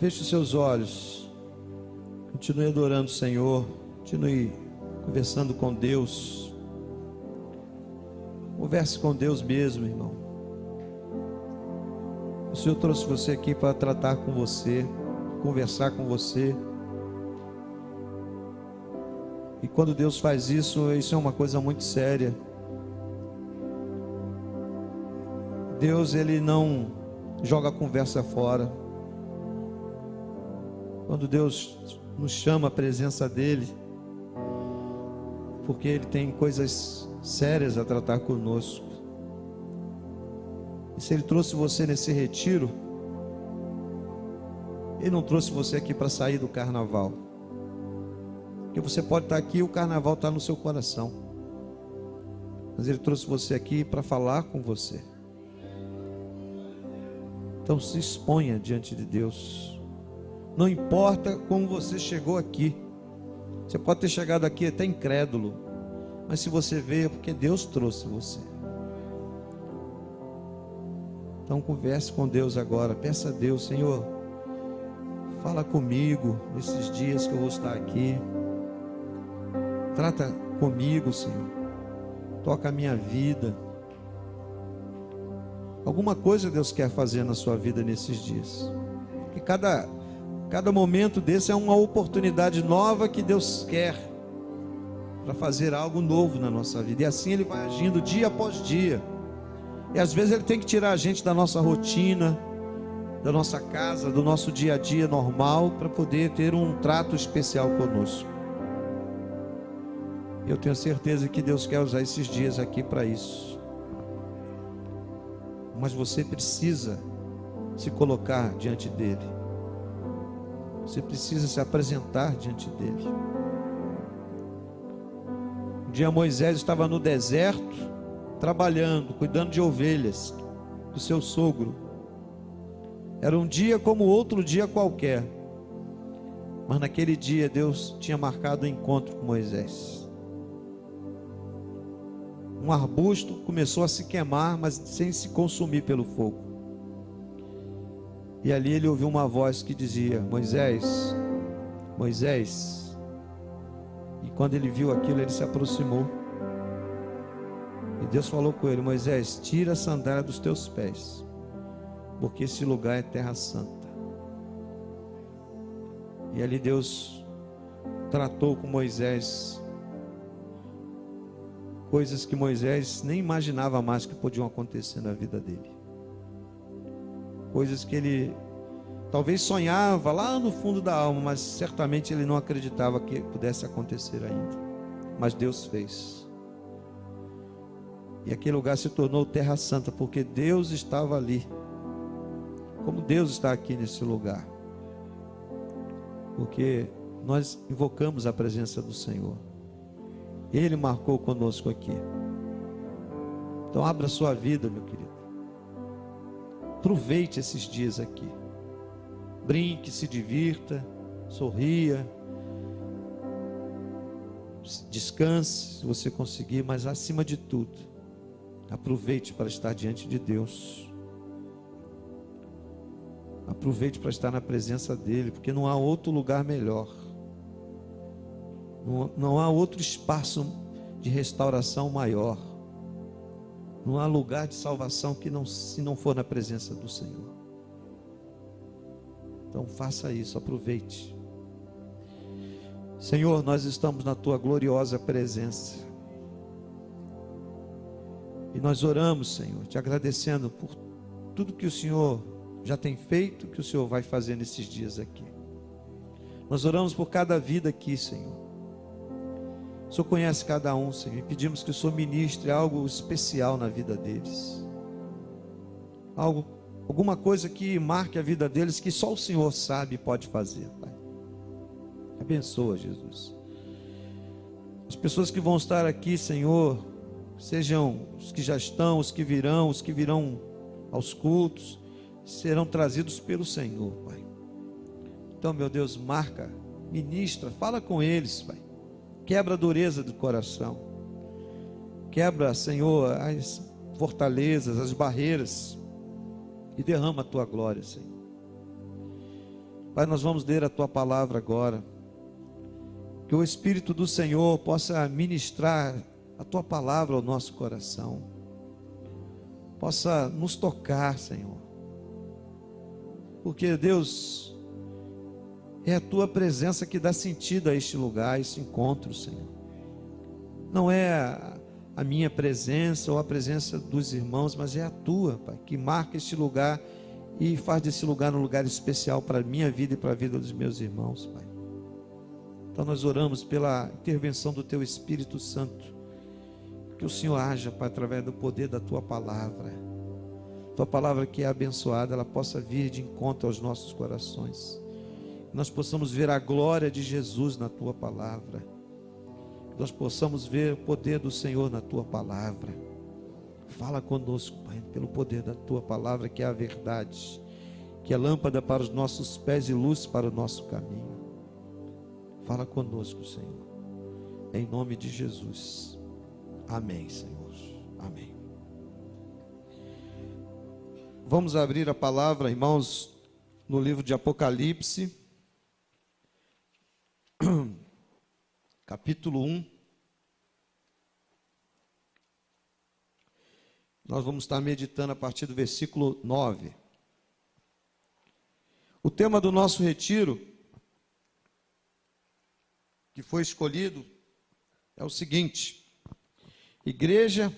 Feche os seus olhos. Continue adorando o Senhor. Continue conversando com Deus. Converse com Deus mesmo, irmão. O Senhor trouxe você aqui para tratar com você, conversar com você. E quando Deus faz isso, isso é uma coisa muito séria. Deus, Ele não joga a conversa fora. Quando Deus nos chama à presença dEle, porque Ele tem coisas sérias a tratar conosco. E se Ele trouxe você nesse retiro, Ele não trouxe você aqui para sair do carnaval. Porque você pode estar aqui e o carnaval está no seu coração. Mas Ele trouxe você aqui para falar com você. Então se exponha diante de Deus. Não importa como você chegou aqui. Você pode ter chegado aqui até incrédulo. Mas se você veio é porque Deus trouxe você. Então converse com Deus agora. Peça a Deus: Senhor, fala comigo nesses dias que eu vou estar aqui. Trata comigo, Senhor. Toca a minha vida. Alguma coisa Deus quer fazer na sua vida nesses dias. Porque cada momento desse é uma oportunidade nova que Deus quer para fazer algo novo na nossa vida. E assim Ele vai agindo dia após dia. E às vezes Ele tem que tirar a gente da nossa rotina, da nossa casa, do nosso dia a dia normal, para poder ter um trato especial conosco. Eu tenho certeza que Deus quer usar esses dias aqui para isso. Mas você precisa se colocar diante dEle. Você precisa se apresentar diante dEle. Um dia Moisés estava no deserto, trabalhando, cuidando de ovelhas do seu sogro. Era um dia como outro dia qualquer. Mas naquele dia Deus tinha marcado um encontro com Moisés. Um arbusto começou a se queimar, mas sem se consumir pelo fogo. E ali ele ouviu uma voz que dizia: Moisés, Moisés. E quando ele viu aquilo, ele se aproximou. E Deus falou com ele: Moisés, tira a sandália dos teus pés, porque esse lugar é terra santa. E ali Deus tratou com Moisés coisas que Moisés nem imaginava mais que podiam acontecer na vida dele. Coisas que ele talvez sonhava lá no fundo da alma, mas certamente ele não acreditava que pudesse acontecer ainda. Mas Deus fez. E aquele lugar se tornou terra santa, porque Deus estava ali. Como Deus está aqui nesse lugar. Porque nós invocamos a presença do Senhor. Ele marcou conosco aqui. Então abra sua vida, meu querido. Aproveite esses dias aqui. Brinque, se divirta, sorria. Descanse, se você conseguir, mas acima de tudo, aproveite para estar diante de Deus. Aproveite para estar na presença dEle, porque não há outro lugar melhor. Não há outro espaço de restauração maior. Não há lugar de salvação que não, se não for na presença do Senhor. Então faça isso, aproveite. Senhor, nós estamos na Tua gloriosa presença. E nós oramos, Senhor, te agradecendo por tudo que o Senhor já tem feito, que o Senhor vai fazer nesses dias aqui. Nós oramos por cada vida aqui, Senhor. O Senhor conhece cada um, Senhor, e pedimos que o Senhor ministre algo especial na vida deles. Alguma coisa que marque a vida deles, que só o Senhor sabe e pode fazer, Pai. Abençoa, Jesus. As pessoas que vão estar aqui, Senhor, sejam os que já estão, os que virão aos cultos, serão trazidos pelo Senhor, Pai. Então, meu Deus, marca, ministra, fala com eles, Pai. Quebra a dureza do coração. Quebra, Senhor, as fortalezas, as barreiras. E derrama a Tua glória, Senhor. Pai, nós vamos ler a Tua palavra agora. Que o Espírito do Senhor possa ministrar a Tua palavra ao nosso coração. Possa nos tocar, Senhor. Porque, Deus, é a Tua presença que dá sentido a este lugar, a este encontro, Senhor. Não é a minha presença ou a presença dos irmãos, mas é a Tua, Pai, que marca este lugar e faz desse lugar um lugar especial para a minha vida e para a vida dos meus irmãos, Pai. Então nós oramos pela intervenção do Teu Espírito Santo, que o Senhor haja, Pai, através do poder da Tua palavra. Tua palavra que é abençoada, ela possa vir de encontro aos nossos corações. Nós possamos ver a glória de Jesus na Tua palavra. Nós possamos ver o poder do Senhor na Tua palavra. Fala conosco, Pai, pelo poder da Tua palavra, que é a verdade, que é lâmpada para os nossos pés e luz para o nosso caminho. Fala conosco, Senhor, em nome de Jesus. Amém, Senhor. Amém. Vamos abrir a palavra, irmãos, no livro de Apocalipse, capítulo 1. Nós vamos estar meditando a partir do versículo 9. O tema do nosso retiro, que foi escolhido, é o seguinte: igreja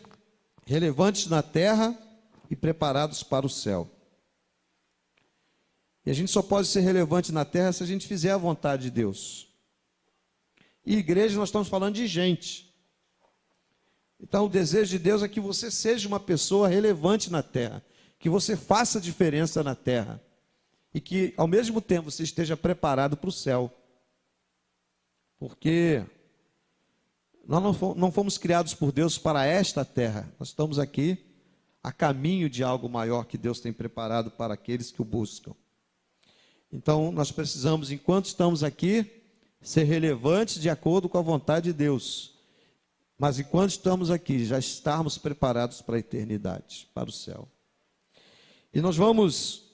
relevantes na terra e preparados para o céu. E a gente só pode ser relevante na terra se a gente fizer a vontade de Deus. E igreja, nós estamos falando de gente. Então o desejo de Deus é que você seja uma pessoa relevante na terra, que você faça diferença na terra, e que ao mesmo tempo você esteja preparado para o céu. Porque nós não fomos criados por Deus para esta terra, nós estamos aqui a caminho de algo maior que Deus tem preparado para aqueles que o buscam. Então nós precisamos, enquanto estamos aqui, ser relevantes de acordo com a vontade de Deus. Mas enquanto estamos aqui, já estarmos preparados para a eternidade, para o céu. E nós vamos,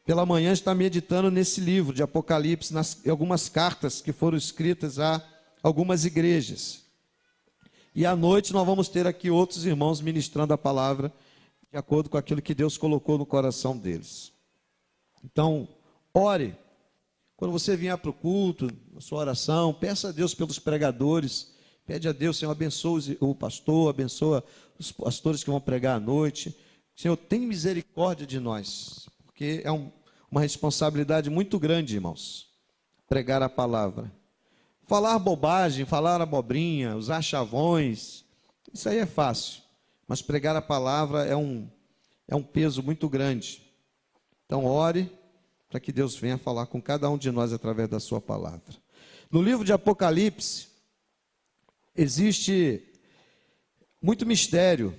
pela manhã, estar meditando nesse livro de Apocalipse, em algumas cartas que foram escritas a algumas igrejas. E à noite nós vamos ter aqui outros irmãos ministrando a palavra, de acordo com aquilo que Deus colocou no coração deles. Então, ore. Quando você vier para o culto, na sua oração, peça a Deus pelos pregadores. Pede a Deus, Senhor, abençoe o pastor, abençoa os pastores que vão pregar à noite. Senhor, tem misericórdia de nós, porque é uma responsabilidade muito grande, irmãos, pregar a palavra. Falar bobagem, falar abobrinha, usar chavões, isso aí é fácil. Mas pregar a palavra é um peso muito grande. Então ore para que Deus venha falar com cada um de nós através da sua palavra. No livro de Apocalipse, existe muito mistério.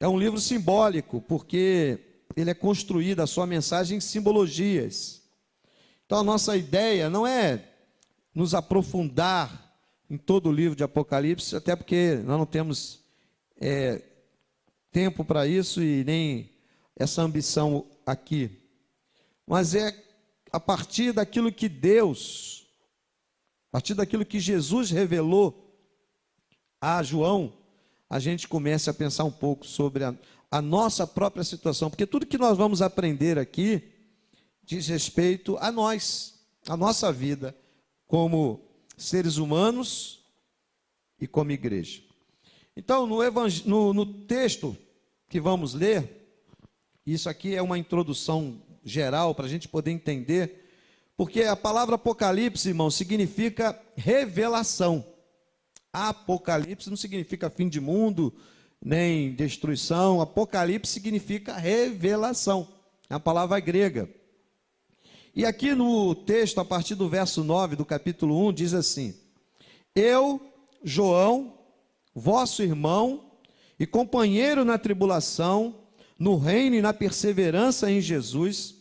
É um livro simbólico, porque ele é construído, a sua mensagem, em simbologias. Então a nossa ideia não é nos aprofundar em todo o livro de Apocalipse, até porque nós não temos tempo para isso e nem essa ambição aqui. Mas é a partir daquilo que Deus, a partir daquilo que Jesus revelou a João, a gente começa a pensar um pouco sobre a nossa própria situação, porque tudo que nós vamos aprender aqui diz respeito a nós, a nossa vida, como seres humanos e como igreja. Então, no texto que vamos ler, isso aqui é uma introdução geral para a gente poder entender, porque a palavra Apocalipse, irmão, significa revelação. Apocalipse não significa fim de mundo, nem destruição. Apocalipse significa revelação, é a palavra grega. E aqui no texto, a partir do verso 9 do capítulo 1, diz assim: eu, João, vosso irmão e companheiro na tribulação, no reino e na perseverança em Jesus,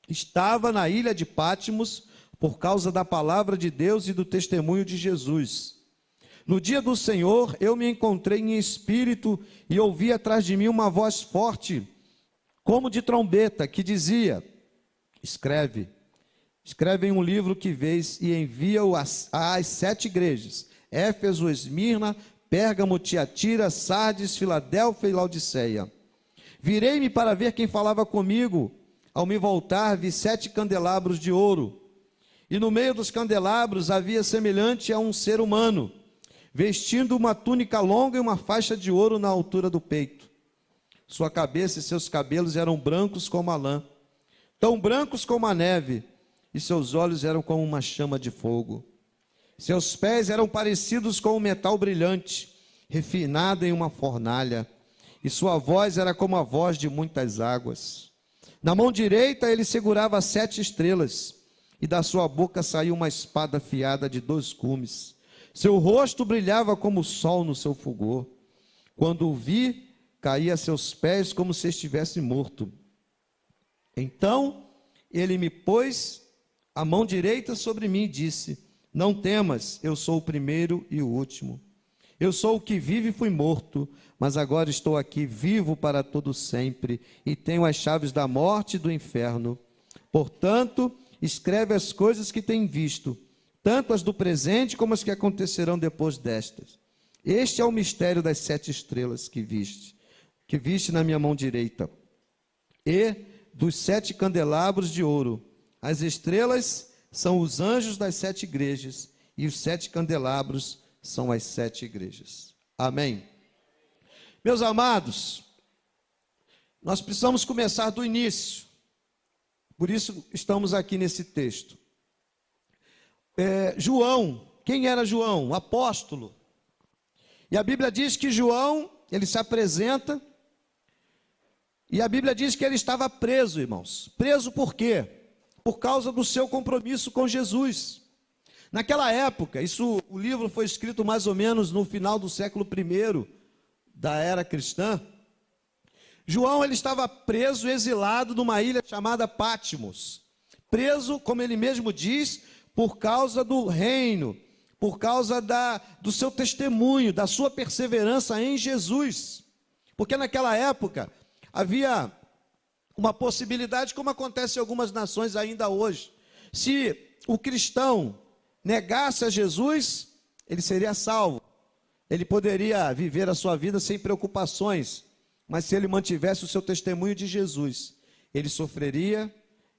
estava na ilha de Patmos por causa da palavra de Deus e do testemunho de Jesus. No dia do Senhor, eu me encontrei em espírito e ouvi atrás de mim uma voz forte, como de trombeta, que dizia: escreve, escreve em um livro que vês e envia-o às 7 igrejas: Éfeso, Esmirna, Pérgamo, Tiatira, Sardes, Filadélfia e Laodiceia. Virei-me para ver quem falava comigo. Ao me voltar, vi 7 candelabros de ouro. E no meio dos candelabros havia semelhante a um ser humano, vestindo uma túnica longa e uma faixa de ouro na altura do peito. Sua cabeça e seus cabelos eram brancos como a lã, tão brancos como a neve, e seus olhos eram como uma chama de fogo. Seus pés eram parecidos com um metal brilhante, refinado em uma fornalha, e sua voz era como a voz de muitas águas. Na mão direita ele segurava 7 estrelas, e da sua boca saiu uma espada afiada de 2 gumes. Seu rosto brilhava como o sol no seu fulgor. Quando o vi, caí a seus pés como se estivesse morto. Então ele me pôs a mão direita sobre mim e disse: não temas, eu sou o primeiro e o último. Eu sou o que vive e fui morto, mas agora estou aqui vivo para todo sempre, e tenho as chaves da morte e do inferno. Portanto, escreve as coisas que tem visto, tanto as do presente como as que acontecerão depois destas. Este é o mistério das 7 estrelas que viste na minha mão direita, e dos 7 candelabros de ouro. As estrelas são os anjos das 7 igrejas, e os 7 candelabros são as 7 igrejas. Amém. Meus amados, nós precisamos começar do início. Por isso estamos aqui nesse texto. João, quem era João? O apóstolo. E a Bíblia diz que João, ele se apresenta, e a Bíblia diz que ele estava preso, irmãos. Preso por quê? Por causa do seu compromisso com Jesus. Naquela época, o livro foi escrito mais ou menos no final do século I da era cristã. João, ele estava preso, exilado numa ilha chamada Patmos. Preso, como ele mesmo diz, por causa do reino, por causa do seu testemunho, da sua perseverança em Jesus. Porque naquela época havia uma possibilidade, como acontece em algumas nações ainda hoje. Se o cristão negasse a Jesus, ele seria salvo. Ele poderia viver a sua vida sem preocupações. Mas se ele mantivesse o seu testemunho de Jesus, ele sofreria,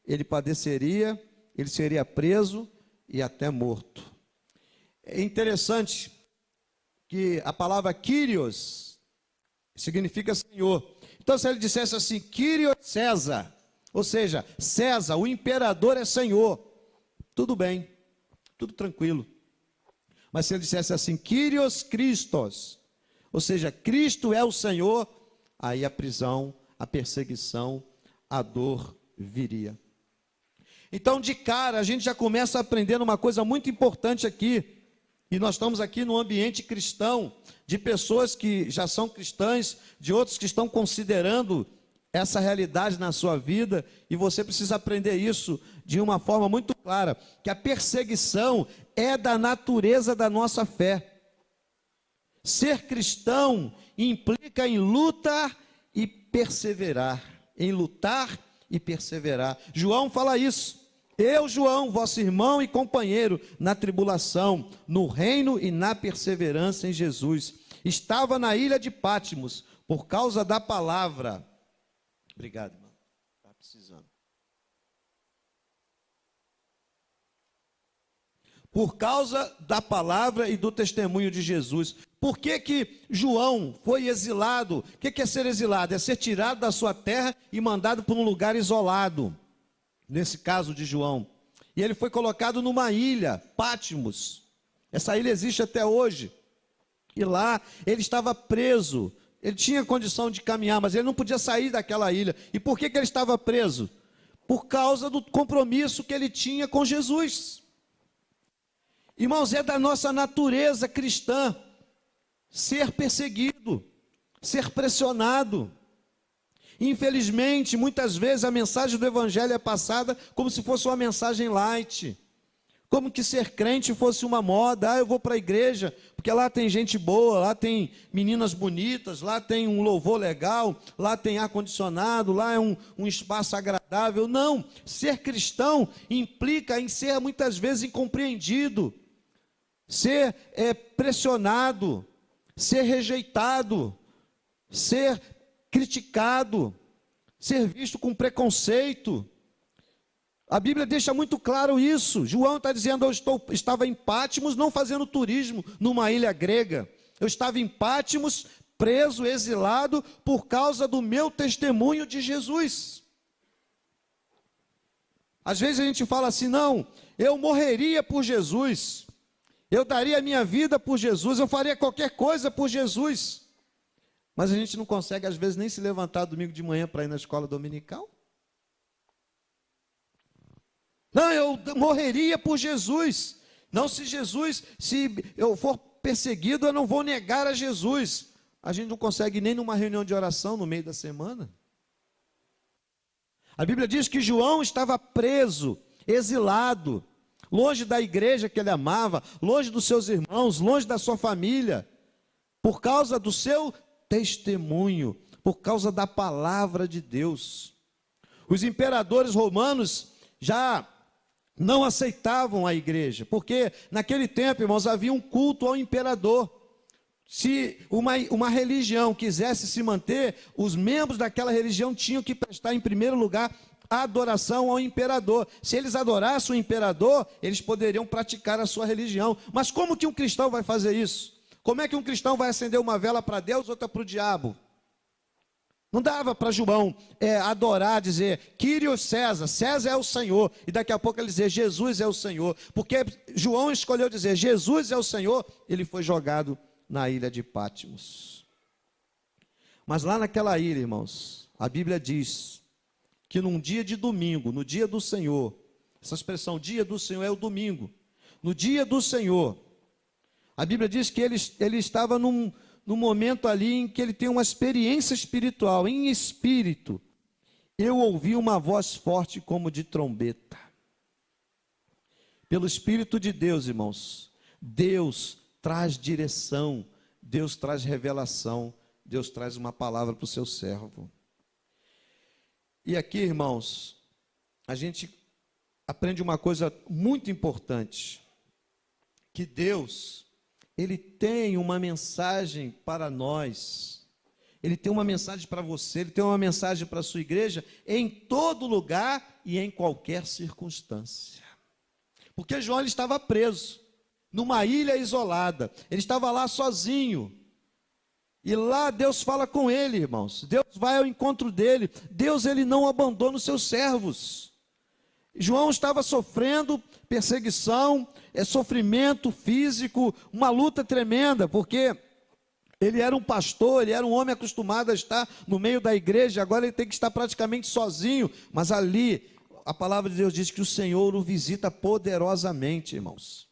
ele padeceria, ele seria preso e até morto. É interessante que a palavra Kyrios significa Senhor. Então, se ele dissesse assim, Kyrios César, ou seja, César, o imperador é Senhor, tudo bem, tudo tranquilo. Mas se ele dissesse assim, Kyrios Christos, ou seja, Cristo é o Senhor, aí a prisão, a perseguição, a dor viria. Então, de cara, a gente já começa aprendendo uma coisa muito importante aqui. E nós estamos aqui num ambiente cristão, de pessoas que já são cristãs, de outros que estão considerando essa realidade na sua vida, e você precisa aprender isso de uma forma muito clara, que a perseguição é da natureza da nossa fé. Ser cristão implica em luta e perseverar, em lutar e perseverar. João fala isso. Eu, João, vosso irmão e companheiro na tribulação, no reino e na perseverança em Jesus, estava na ilha de Patmos por causa da palavra. Obrigado, irmão. Está precisando. Por causa da palavra e do testemunho de Jesus. Por que que João foi exilado? O que é ser exilado? É ser tirado da sua terra e mandado para um lugar isolado. Nesse caso de João. E ele foi colocado numa ilha, Patmos. Essa ilha existe até hoje. E lá ele estava preso. Ele tinha condição de caminhar, mas ele não podia sair daquela ilha. E por que ele estava preso? Por causa do compromisso que ele tinha com Jesus. Irmãos, é da nossa natureza cristã ser perseguido, ser pressionado. Infelizmente, muitas vezes a mensagem do Evangelho é passada como se fosse uma mensagem light, Como que ser crente fosse uma moda. Eu vou para a igreja, porque lá tem gente boa, lá tem meninas bonitas, lá tem um louvor legal, lá tem ar-condicionado, lá é um espaço agradável. Não, ser cristão implica em ser muitas vezes incompreendido, ser pressionado, ser rejeitado, ser criticado, ser visto com preconceito. A Bíblia deixa muito claro isso. João está dizendo: estava em Patmos, não fazendo turismo numa ilha grega. Eu estava em Patmos, preso, exilado, por causa do meu testemunho de Jesus. Às vezes a gente fala assim: não, eu morreria por Jesus, eu daria a minha vida por Jesus, eu faria qualquer coisa por Jesus. Mas a gente não consegue, às vezes, nem se levantar domingo de manhã para ir na escola dominical. Não, eu morreria por Jesus. Não, se eu for perseguido, eu não vou negar a Jesus. A gente não consegue nem numa reunião de oração no meio da semana. A Bíblia diz que João estava preso, exilado, longe da igreja que ele amava, longe dos seus irmãos, longe da sua família, por causa do seu testemunho, por causa da palavra de Deus. Os imperadores romanos já não aceitavam a igreja, porque naquele tempo, irmãos, havia um culto ao imperador. Se uma religião quisesse se manter, os membros daquela religião tinham que prestar, em primeiro lugar, adoração ao imperador. Se eles adorassem o imperador, eles poderiam praticar a sua religião. Mas como que um cristão vai fazer isso? Como é que um cristão vai acender uma vela para Deus, outra para o diabo? Não dava para João adorar, dizer, Kyrios César, César é o Senhor, e daqui a pouco ele dizer, Jesus é o Senhor, porque João escolheu dizer, Jesus é o Senhor, ele foi jogado na ilha de Patmos. Mas lá naquela ilha, irmãos, a Bíblia diz que num dia de domingo, no dia do Senhor, essa expressão dia do Senhor é o domingo, no dia do Senhor, a Bíblia diz que ele estava num momento ali em que ele tem uma experiência espiritual, em espírito. Eu ouvi uma voz forte como de trombeta. Pelo Espírito de Deus, irmãos, Deus traz direção, Deus traz revelação, Deus traz uma palavra para o seu servo. E aqui, irmãos, a gente aprende uma coisa muito importante, que Deus, Ele tem uma mensagem para nós, Ele tem uma mensagem para você, Ele tem uma mensagem para a sua igreja, em todo lugar e em qualquer circunstância. Porque João ele estava preso, numa ilha isolada, ele estava lá sozinho, e lá Deus fala com ele, irmãos, Deus vai ao encontro dele, Deus ele não abandona os seus servos. João estava sofrendo perseguição, sofrimento físico, uma luta tremenda, porque ele era um pastor, ele era um homem acostumado a estar no meio da igreja, agora ele tem que estar praticamente sozinho, mas ali, a palavra de Deus diz que o Senhor o visita poderosamente, irmãos.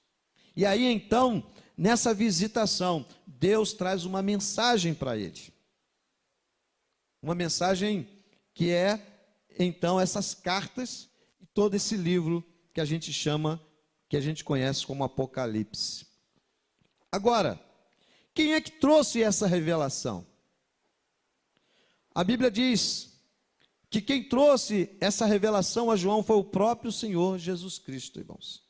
E aí então, nessa visitação, Deus traz uma mensagem para ele, uma mensagem que é, então, essas cartas, todo esse livro que a gente chama, que a gente conhece como Apocalipse. Agora, quem é que trouxe essa revelação? A Bíblia diz que quem trouxe essa revelação a João foi o próprio Senhor Jesus Cristo, irmãos.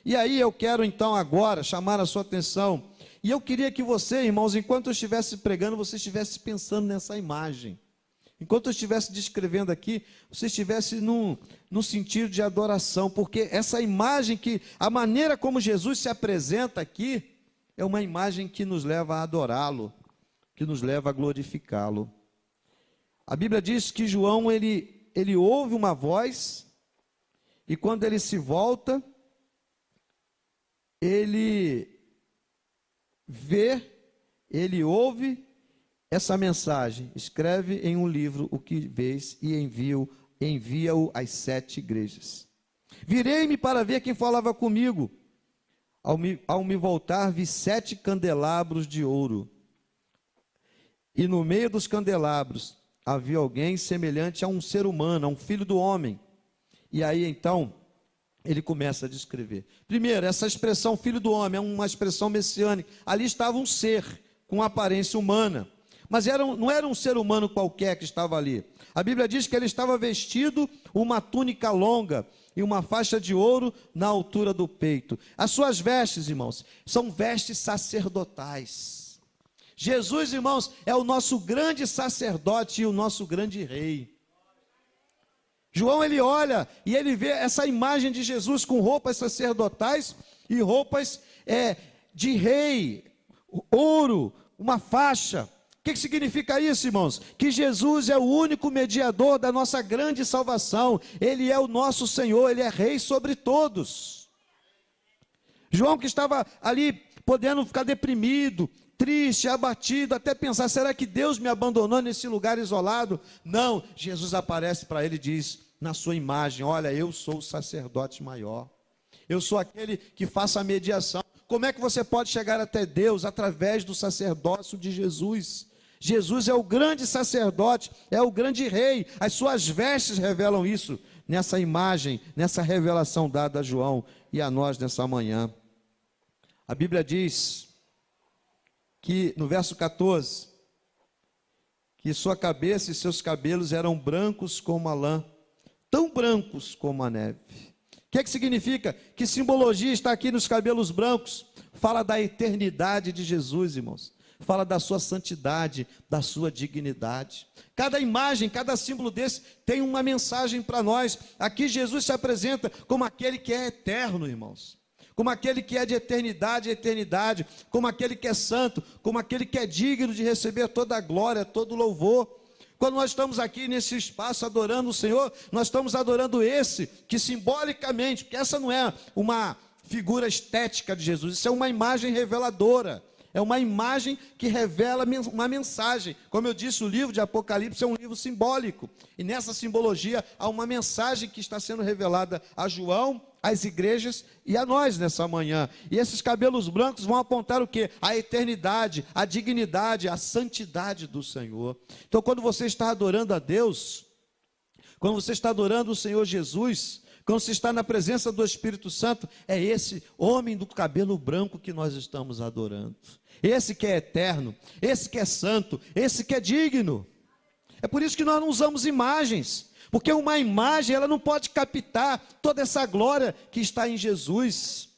E aí eu quero então agora chamar a sua atenção, e eu queria que você, irmãos, enquanto eu estivesse pregando, você estivesse pensando nessa imagem. Enquanto eu estivesse descrevendo aqui, você estivesse num sentido de adoração, porque essa imagem a maneira como Jesus se apresenta aqui, é uma imagem que nos leva a adorá-lo, que nos leva a glorificá-lo. A Bíblia diz que João, ele ouve uma voz, e quando ele se volta, ele vê, ele ouve essa mensagem: escreve em um livro o que vês e envia-o às 7 igrejas. Virei-me para ver quem falava comigo. Ao me voltar, vi 7 candelabros de ouro. E no meio dos candelabros havia alguém semelhante a um ser humano, a um filho do homem. E aí então, ele começa a descrever. Primeiro, essa expressão filho do homem é uma expressão messiânica. Ali estava um ser com aparência humana, mas não era um ser humano qualquer que estava ali. A Bíblia diz que ele estava vestido uma túnica longa e uma faixa de ouro na altura do peito. As suas vestes, irmãos, são vestes sacerdotais. Jesus, irmãos, é o nosso grande sacerdote e o nosso grande rei. João, ele olha e ele vê essa imagem de Jesus com roupas sacerdotais e roupas de rei, ouro, uma faixa. O que significa isso, irmãos? Que Jesus é o único mediador da nossa grande salvação. Ele é o nosso Senhor, Ele é rei sobre todos. João, que estava ali podendo ficar deprimido, triste, abatido, até pensar, será que Deus me abandonou nesse lugar isolado? Não, Jesus aparece para ele e diz, na sua imagem, olha, eu sou o sacerdote maior. Eu sou aquele que faça a mediação. Como é que você pode chegar até Deus? Através do sacerdócio de Jesus. Jesus é o grande sacerdote, é o grande rei. As suas vestes revelam isso, nessa imagem, nessa revelação dada a João e a nós nessa manhã. A Bíblia diz que, no verso 14, que sua cabeça e seus cabelos eram brancos como a lã, tão brancos como a neve. O que significa? Que simbologia está aqui nos cabelos brancos? Fala da eternidade de Jesus, irmãos. Fala da sua santidade, da sua dignidade. Cada imagem, cada símbolo desse tem uma mensagem para nós. Aqui Jesus se apresenta como aquele que é eterno, irmãos. Como aquele que é de eternidade a eternidade. Como aquele que é santo, como aquele que é digno de receber toda a glória, todo o louvor. Quando nós estamos aqui nesse espaço adorando o Senhor, nós estamos adorando esse que simbolicamente, porque essa não é uma figura estética de Jesus, isso é uma imagem reveladora. É uma imagem que revela uma mensagem. Como eu disse, o livro de Apocalipse é um livro simbólico. E nessa simbologia há uma mensagem que está sendo revelada a João, às igrejas e a nós nessa manhã. E esses cabelos brancos vão apontar o quê? A eternidade, a dignidade, a santidade do Senhor. Então, quando você está adorando a Deus, quando você está adorando o Senhor Jesus, quando você está na presença do Espírito Santo, é esse homem do cabelo branco que nós estamos adorando. Esse que é eterno, esse que é santo, esse que é digno. É por isso que nós não usamos imagens, porque uma imagem ela não pode captar toda essa glória que está em Jesus.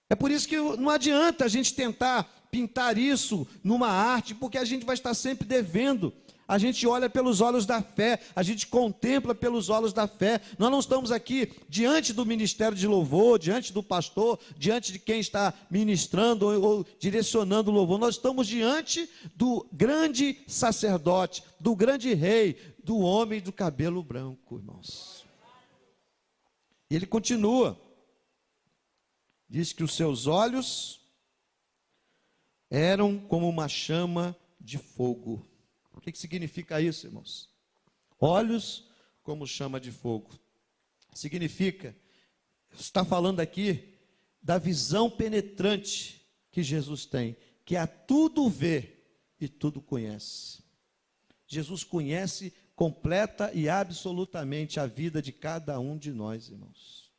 É por isso que não adianta a gente tentar pintar isso numa arte, porque a gente vai estar sempre devendo. A gente olha pelos olhos da fé, a gente contempla pelos olhos da fé. Nós não estamos aqui diante do ministério de louvor, diante do pastor, diante de quem está ministrando ou direcionando o louvor. Nós estamos diante do grande sacerdote, do grande rei, do homem do cabelo branco, irmãos. E ele continua, diz que os seus olhos eram como uma chama de fogo. O que significa isso, irmãos? Olhos como chama de fogo. Significa, está falando aqui da visão penetrante que Jesus tem, que a tudo vê e tudo conhece. Jesus conhece completa e absolutamente a vida de cada um de nós, irmãos.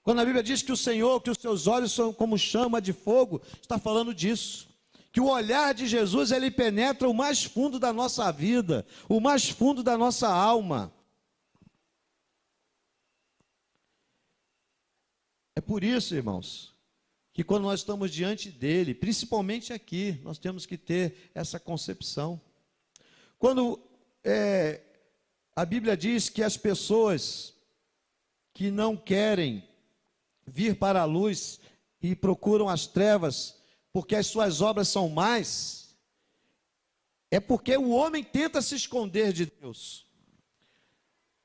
Quando a Bíblia diz que o Senhor, que os seus olhos são como chama de fogo, está falando disso. Que o olhar de Jesus, ele penetra o mais fundo da nossa vida, o mais fundo da nossa alma. É por isso, irmãos, que quando nós estamos diante dele, principalmente aqui, nós temos que ter essa concepção. Quando a Bíblia diz que as pessoas que não querem vir para a luz e procuram as trevas, porque as suas obras são más, é porque o homem tenta se esconder de Deus.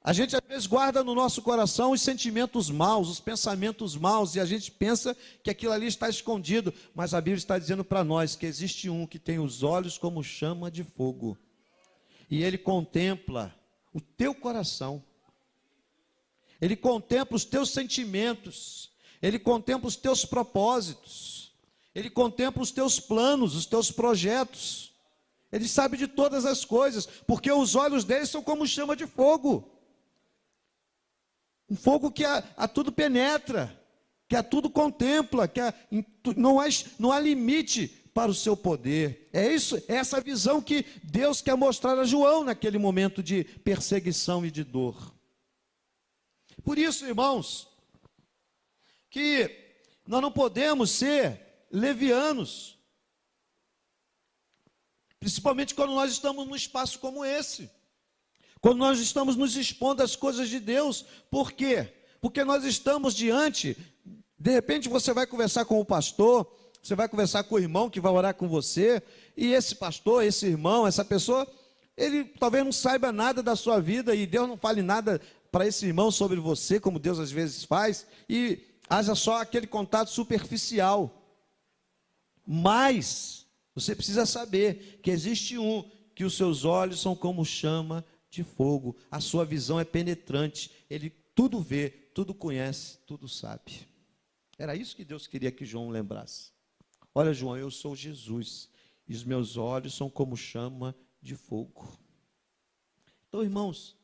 A gente às vezes guarda no nosso coração os sentimentos maus, os pensamentos maus, e a gente pensa que aquilo ali está escondido, mas a Bíblia está dizendo para nós que existe um que tem os olhos como chama de fogo, e ele contempla o teu coração, ele contempla os teus sentimentos, ele contempla os teus propósitos, ele contempla os teus planos, os teus projetos. Ele sabe de todas as coisas, porque os olhos dele são como chama de fogo. Um fogo que a tudo penetra, que a tudo contempla, não há limite para o seu poder. É essa visão que Deus quer mostrar a João naquele momento de perseguição e de dor. Por isso, irmãos, que nós não podemos ser levianos, principalmente quando nós estamos num espaço como esse, quando nós estamos nos expondo às coisas de Deus. Por quê? Porque nós estamos diante, de repente você vai conversar com o pastor, você vai conversar com o irmão que vai orar com você, e esse pastor, esse irmão, essa pessoa, ele talvez não saiba nada da sua vida, e Deus não fale nada para esse irmão sobre você, como Deus às vezes faz, e haja só aquele contato superficial. Mas você precisa saber que existe que os seus olhos são como chama de fogo, a sua visão é penetrante, ele tudo vê, tudo conhece, tudo sabe. Era isso que Deus queria que João lembrasse. Olha, João, eu sou Jesus, e os meus olhos são como chama de fogo. Então, irmãos,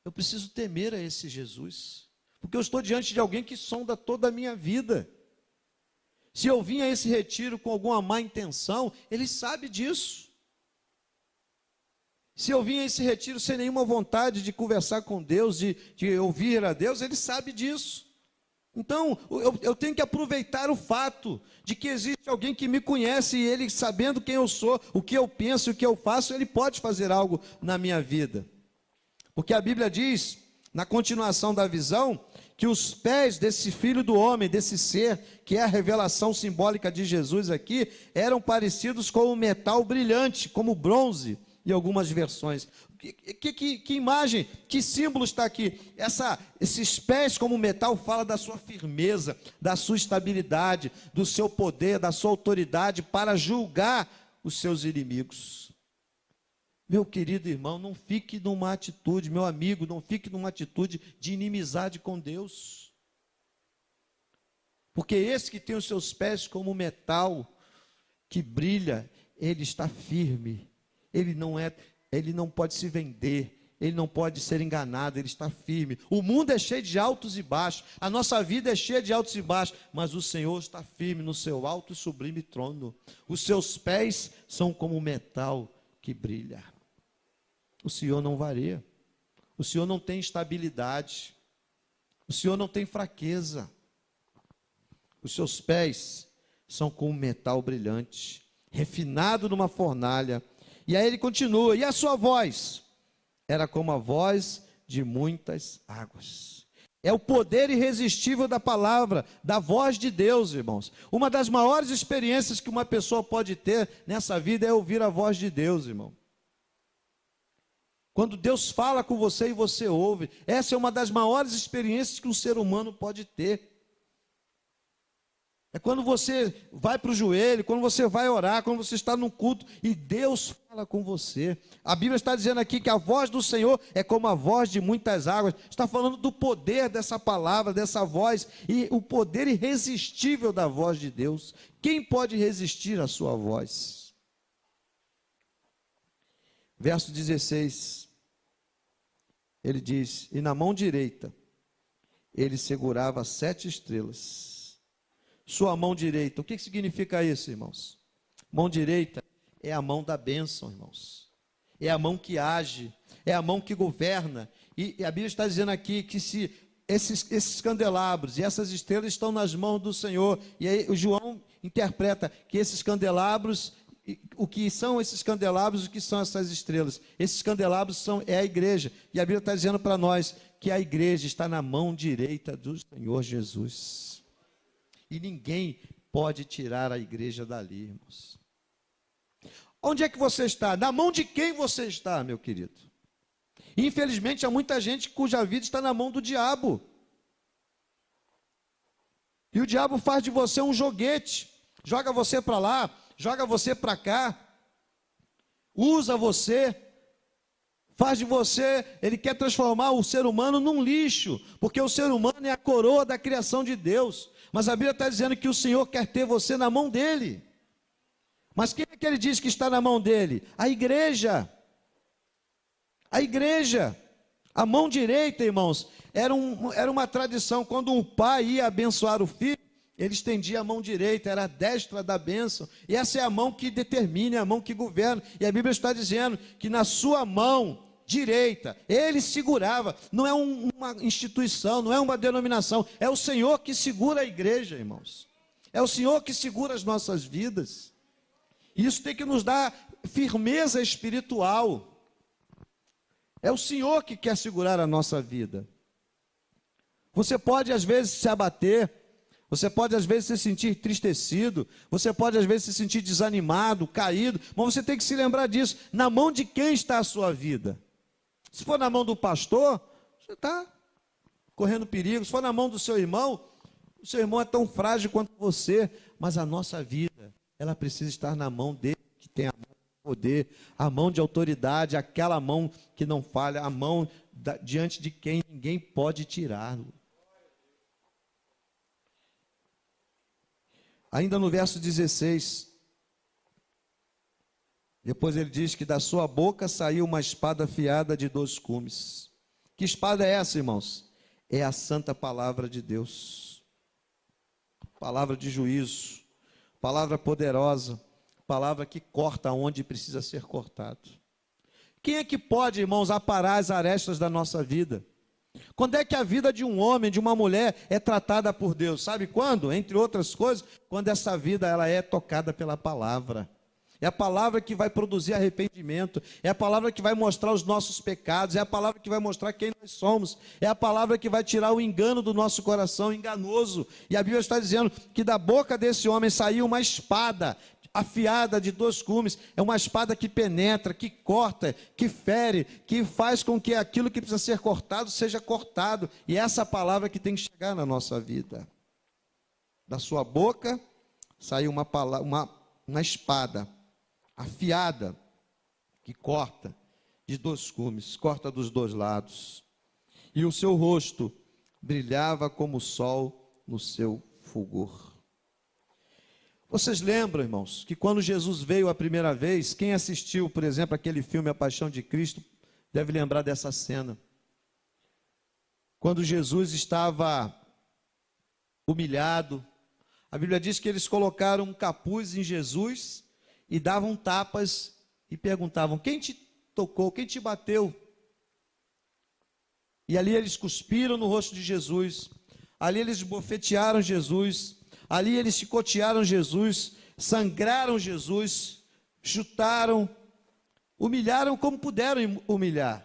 eu preciso temer a esse Jesus, porque eu estou diante de alguém que sonda toda a minha vida. Se eu vim a esse retiro com alguma má intenção, ele sabe disso. Se eu vim a esse retiro sem nenhuma vontade de conversar com Deus, de ouvir a Deus, ele sabe disso. Então, eu tenho que aproveitar o fato de que existe alguém que me conhece, e ele, sabendo quem eu sou, o que eu penso, o que eu faço, ele pode fazer algo na minha vida. Porque a Bíblia diz, na continuação da visão, que os pés desse filho do homem, desse ser, que é a revelação simbólica de Jesus aqui, eram parecidos com um metal brilhante, como bronze, em algumas versões. Que imagem, que símbolo está aqui? Esses pés como metal fala da sua firmeza, da sua estabilidade, do seu poder, da sua autoridade para julgar os seus inimigos. Meu querido irmão, não fique numa atitude, meu amigo, não fique numa atitude de inimizade com Deus. Porque esse que tem os seus pés como metal que brilha, ele está firme. Ele não pode se vender, ele não pode ser enganado, ele está firme. O mundo é cheio de altos e baixos, a nossa vida é cheia de altos e baixos, mas o Senhor está firme no seu alto e sublime trono. Os seus pés são como metal que brilha. O Senhor não varia, o Senhor não tem instabilidade, o Senhor não tem fraqueza. Os seus pés são como metal brilhante, refinado numa fornalha. E aí ele continua, e a sua voz era como a voz de muitas águas. É o poder irresistível da palavra, da voz de Deus, irmãos. Uma das maiores experiências que uma pessoa pode ter nessa vida é ouvir a voz de Deus, irmão. Quando Deus fala com você e você ouve, essa é uma das maiores experiências que um ser humano pode ter. É quando você vai para o joelho, quando você vai orar, quando você está num culto e Deus fala com você. A Bíblia está dizendo aqui que a voz do Senhor é como a voz de muitas águas. Está falando do poder dessa palavra, dessa voz, e o poder irresistível da voz de Deus. Quem pode resistir à sua voz? Verso 16, ele diz, e na mão direita ele segurava 7 estrelas. Sua mão direita, o que significa isso, irmãos? Mão direita é a mão da bênção, irmãos. É a mão que age, é a mão que governa. E a Bíblia está dizendo aqui que se esses candelabros e essas estrelas estão nas mãos do Senhor, e aí o João interpreta que esses candelabros, o que são esses candelabros, o que são essas estrelas? Esses candelabros é a igreja, e a Bíblia está dizendo para nós que a igreja está na mão direita do Senhor Jesus. E ninguém pode tirar a igreja dali, irmãos. Onde é que você está? Na mão de quem você está, meu querido? Infelizmente, há muita gente cuja vida está na mão do diabo. E o diabo faz de você um joguete. Joga você para lá, joga você para cá. Usa você. Faz de você, ele quer transformar o ser humano num lixo, porque o ser humano é a coroa da criação de Deus. Mas a Bíblia está dizendo que o Senhor quer ter você na mão dele. Mas quem é que ele diz que está na mão dele? A igreja. A igreja. A mão direita, irmãos, era uma tradição, quando um pai ia abençoar o filho, ele estendia a mão direita, era a destra da bênção, e essa é a mão que determina, é a mão que governa, e a Bíblia está dizendo que na sua mão direita, ele segurava, não é uma instituição, não é uma denominação, é o Senhor que segura a igreja, irmãos, é o Senhor que segura as nossas vidas, e isso tem que nos dar firmeza espiritual, é o Senhor que quer segurar a nossa vida. Você pode às vezes se abater, você pode às vezes se sentir entristecido, você pode às vezes se sentir desanimado, caído, mas você tem que se lembrar disso, na mão de quem está a sua vida? Se for na mão do pastor, você está correndo perigo. Se for na mão do seu irmão, o seu irmão é tão frágil quanto você, mas a nossa vida, ela precisa estar na mão dele, que tem a mão de poder, a mão de autoridade, aquela mão que não falha, a mão diante de quem ninguém pode tirá-lo. Ainda no verso 16, depois ele diz que da sua boca saiu uma espada afiada de 2 gumes. Que espada é essa, irmãos? É a santa palavra de Deus. Palavra de juízo, palavra poderosa, palavra que corta onde precisa ser cortado. Quem é que pode, irmãos, aparar as arestas da nossa vida? Quando é que a vida de um homem, de uma mulher é tratada por Deus? Sabe quando? Entre outras coisas, quando essa vida ela é tocada pela palavra. É a palavra que vai produzir arrependimento, é a palavra que vai mostrar os nossos pecados, é a palavra que vai mostrar quem nós somos, é a palavra que vai tirar o engano do nosso coração enganoso. E a Bíblia está dizendo que da boca desse homem saiu uma espada afiada de 2 gumes, é uma espada que penetra, que corta, que fere, que faz com que aquilo que precisa ser cortado, seja cortado, e essa palavra que tem que chegar na nossa vida. Da sua boca saiu uma espada afiada, que corta de 2 gumes, corta dos 2 lados, e o seu rosto brilhava como o sol no seu fulgor. Vocês lembram, irmãos, que quando Jesus veio a primeira vez, quem assistiu, por exemplo, aquele filme A Paixão de Cristo, deve lembrar dessa cena. Quando Jesus estava humilhado, a Bíblia diz que eles colocaram um capuz em Jesus e davam tapas e perguntavam: quem te tocou, quem te bateu? E ali eles cuspiram no rosto de Jesus, ali eles bofetearam Jesus, ali eles chicotearam Jesus, sangraram Jesus, chutaram, humilharam como puderam humilhar.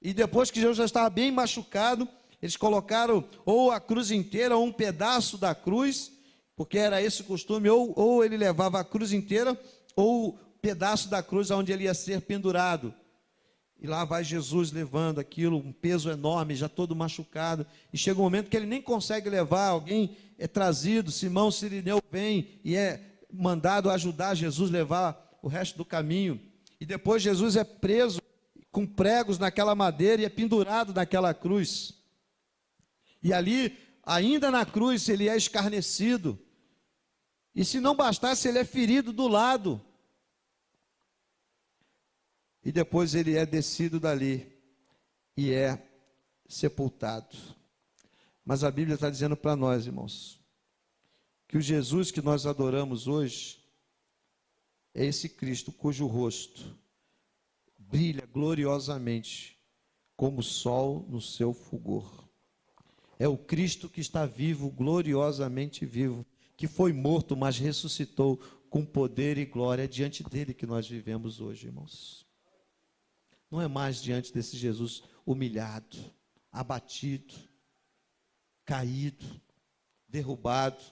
E depois que Jesus já estava bem machucado, eles colocaram ou a cruz inteira ou um pedaço da cruz, porque era esse o costume, ou ele levava a cruz inteira ou pedaço da cruz onde ele ia ser pendurado. E lá vai Jesus levando aquilo, um peso enorme, já todo machucado. E chega um momento que ele nem consegue levar, alguém é trazido, Simão Cirineu vem e é mandado ajudar Jesus a levar o resto do caminho. E depois Jesus é preso com pregos naquela madeira e é pendurado naquela cruz. E ali, ainda na cruz, ele é escarnecido. E se não bastasse, ele é ferido do lado. E depois ele é descido dali e é sepultado. Mas a Bíblia está dizendo para nós, irmãos, que o Jesus que nós adoramos hoje é esse Cristo cujo rosto brilha gloriosamente como o sol no seu fulgor. É o Cristo que está vivo, gloriosamente vivo, que foi morto, mas ressuscitou com poder e glória. Diante dele que nós vivemos hoje, irmãos. Não é mais diante desse Jesus humilhado, abatido, caído, derrubado.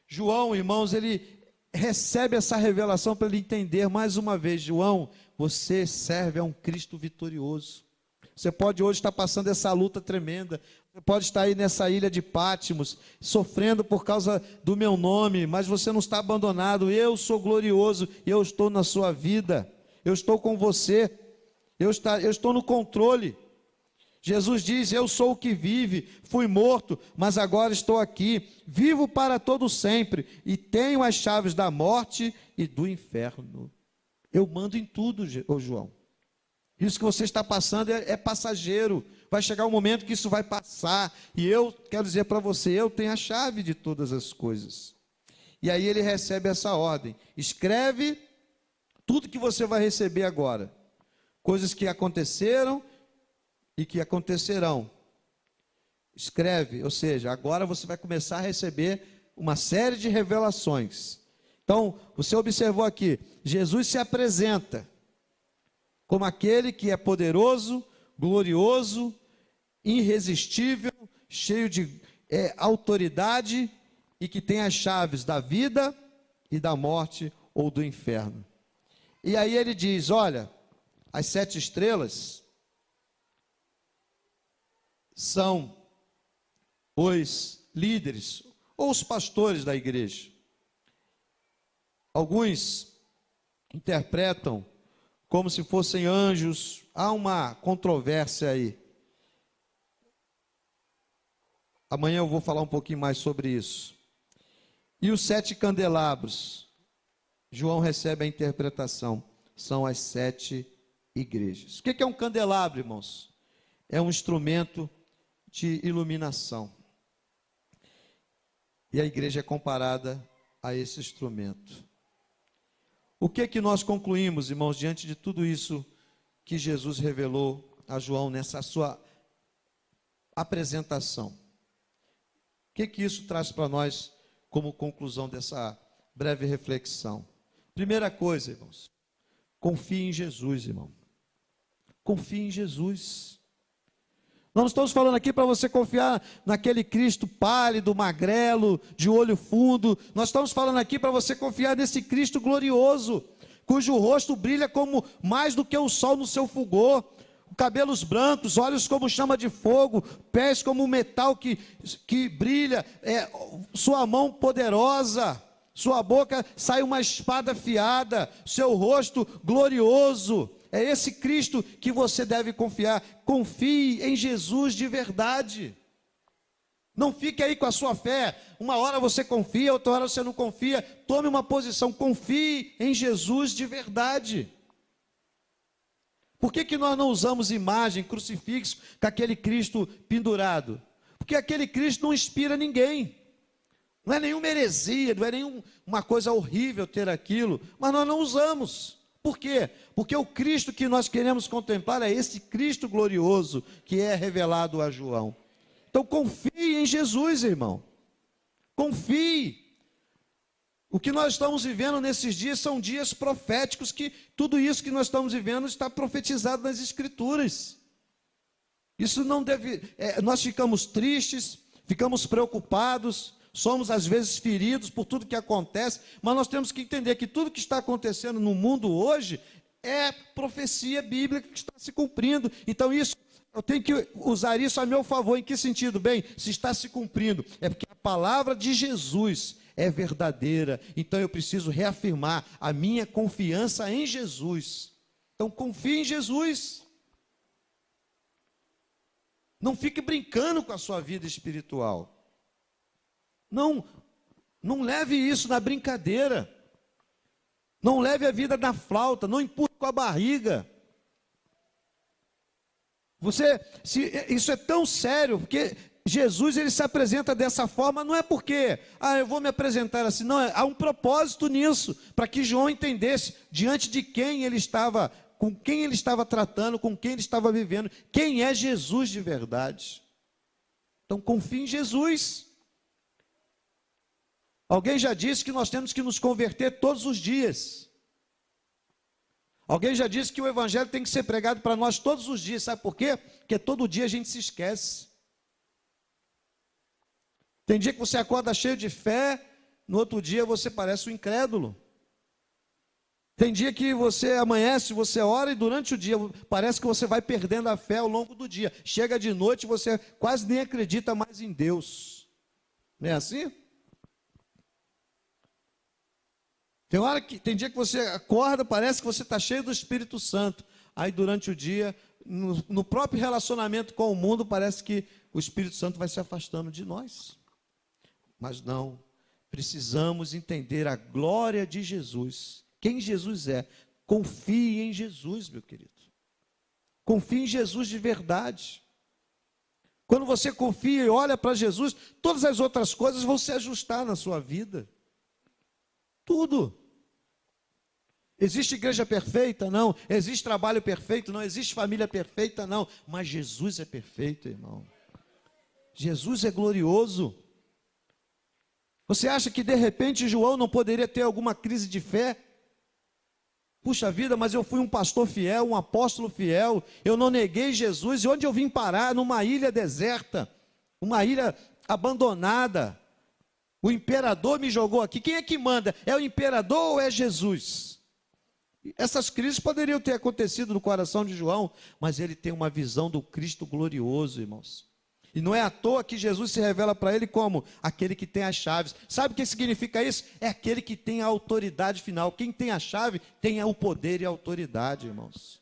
João, irmãos, ele recebe essa revelação para ele entender mais uma vez: João, você serve a um Cristo vitorioso. Você pode hoje estar passando essa luta tremenda, você pode estar aí nessa ilha de Pátimos, sofrendo por causa do meu nome, mas você não está abandonado. Eu sou glorioso e eu estou na sua vida, eu estou com você. Eu estou no controle. Jesus diz: eu sou o que vive, fui morto, mas agora estou aqui, vivo para todo sempre, e tenho as chaves da morte e do inferno. Eu mando em tudo, ô João. Isso que você está passando é passageiro. Vai chegar um momento que isso vai passar. E eu quero dizer para você, eu tenho a chave de todas as coisas. E aí ele recebe essa ordem. Escreve tudo que você vai receber agora. Coisas que aconteceram e que acontecerão. Escreve, ou seja, agora você vai começar a receber uma série de revelações. Então, você observou aqui, Jesus se apresenta como aquele que é poderoso, glorioso, irresistível, cheio de autoridade e que tem as chaves da vida e da morte ou do inferno. E aí ele diz, olha, as 7 estrelas são os líderes ou os pastores da igreja. Alguns interpretam como se fossem anjos. Há uma controvérsia aí. Amanhã eu vou falar um pouquinho mais sobre isso. E os 7 candelabros, João recebe a interpretação, são as 7 igrejas. O que é um candelabro, irmãos? É um instrumento de iluminação. E a igreja é comparada a esse instrumento. O que nós concluímos, irmãos, diante de tudo isso que Jesus revelou a João nessa sua apresentação? O que isso traz para nós como conclusão dessa breve reflexão? Primeira coisa, irmãos, confie em Jesus, irmão. Confie em Jesus. Nós não estamos falando aqui para você confiar naquele Cristo pálido, magrelo, de olho fundo. Nós estamos falando aqui para você confiar nesse Cristo glorioso, cujo rosto brilha como mais do que o sol no seu fulgor, cabelos brancos, olhos como chama de fogo, pés como metal que brilha, sua mão poderosa, sua boca sai uma espada afiada, seu rosto glorioso. É esse Cristo que você deve confiar. Confie em Jesus de verdade. Não fique aí com a sua fé. Uma hora você confia, outra hora você não confia. Tome uma posição. Confie em Jesus de verdade. Por que nós não usamos imagem, crucifixo, com aquele Cristo pendurado? Porque aquele Cristo não inspira ninguém. Não é nenhuma heresia, não é nenhuma coisa horrível ter aquilo. Mas nós não usamos. Por quê? Porque o Cristo que nós queremos contemplar é esse Cristo glorioso que é revelado a João. Então confie em Jesus, irmão. Confie. O que nós estamos vivendo nesses dias são dias proféticos, que tudo isso que nós estamos vivendo está profetizado nas Escrituras. Isso não deve... nós ficamos tristes, ficamos preocupados, somos às vezes feridos por tudo que acontece, mas nós temos que entender que tudo que está acontecendo no mundo hoje é profecia bíblica que está se cumprindo. Então isso, eu tenho que usar isso a meu favor. Em que sentido? Bem, se está se cumprindo, é porque a palavra de Jesus é verdadeira. Então eu preciso reafirmar a minha confiança em Jesus. Então confie em Jesus. Não fique brincando com a sua vida espiritual. Não leve isso na brincadeira. Não leve a vida na flauta, não empurre com a barriga. Isso é tão sério, porque Jesus ele se apresenta dessa forma, não é porque, eu vou me apresentar assim, não, há um propósito nisso, para que João entendesse diante de quem ele estava, com quem ele estava tratando, com quem ele estava vivendo, quem é Jesus de verdade. Então confie em Jesus. Alguém já disse que nós temos que nos converter todos os dias. Alguém já disse que o evangelho tem que ser pregado para nós todos os dias. Sabe por quê? Porque todo dia a gente se esquece. Tem dia que você acorda cheio de fé, no outro dia você parece um incrédulo. Tem dia que você amanhece, você ora e durante o dia parece que você vai perdendo a fé ao longo do dia. Chega de noite e você quase nem acredita mais em Deus. Não é assim? Tem dia que você acorda, parece que você está cheio do Espírito Santo. Aí durante o dia, no próprio relacionamento com o mundo, parece que o Espírito Santo vai se afastando de nós. Mas não, precisamos entender a glória de Jesus. Quem Jesus é. Confie em Jesus, meu querido. Confie em Jesus de verdade. Quando você confia e olha para Jesus, todas as outras coisas vão se ajustar na sua vida. Tudo. Existe igreja perfeita? Não. Existe trabalho perfeito? Não. Existe família perfeita? Não. Mas Jesus é perfeito, irmão. Jesus é glorioso. Você acha que de repente João não poderia ter alguma crise de fé? Puxa vida, mas eu fui um pastor fiel, um apóstolo fiel, eu não neguei Jesus, e onde eu vim parar? Numa ilha deserta, uma ilha abandonada. O imperador me jogou aqui. Quem é que manda? É o imperador ou é Jesus? Essas crises poderiam ter acontecido no coração de João, mas ele tem uma visão do Cristo glorioso, irmãos. E não é à toa que Jesus se revela para ele como aquele que tem as chaves. Sabe o que significa isso? É aquele que tem a autoridade final. Quem tem a chave tem o poder e a autoridade, irmãos.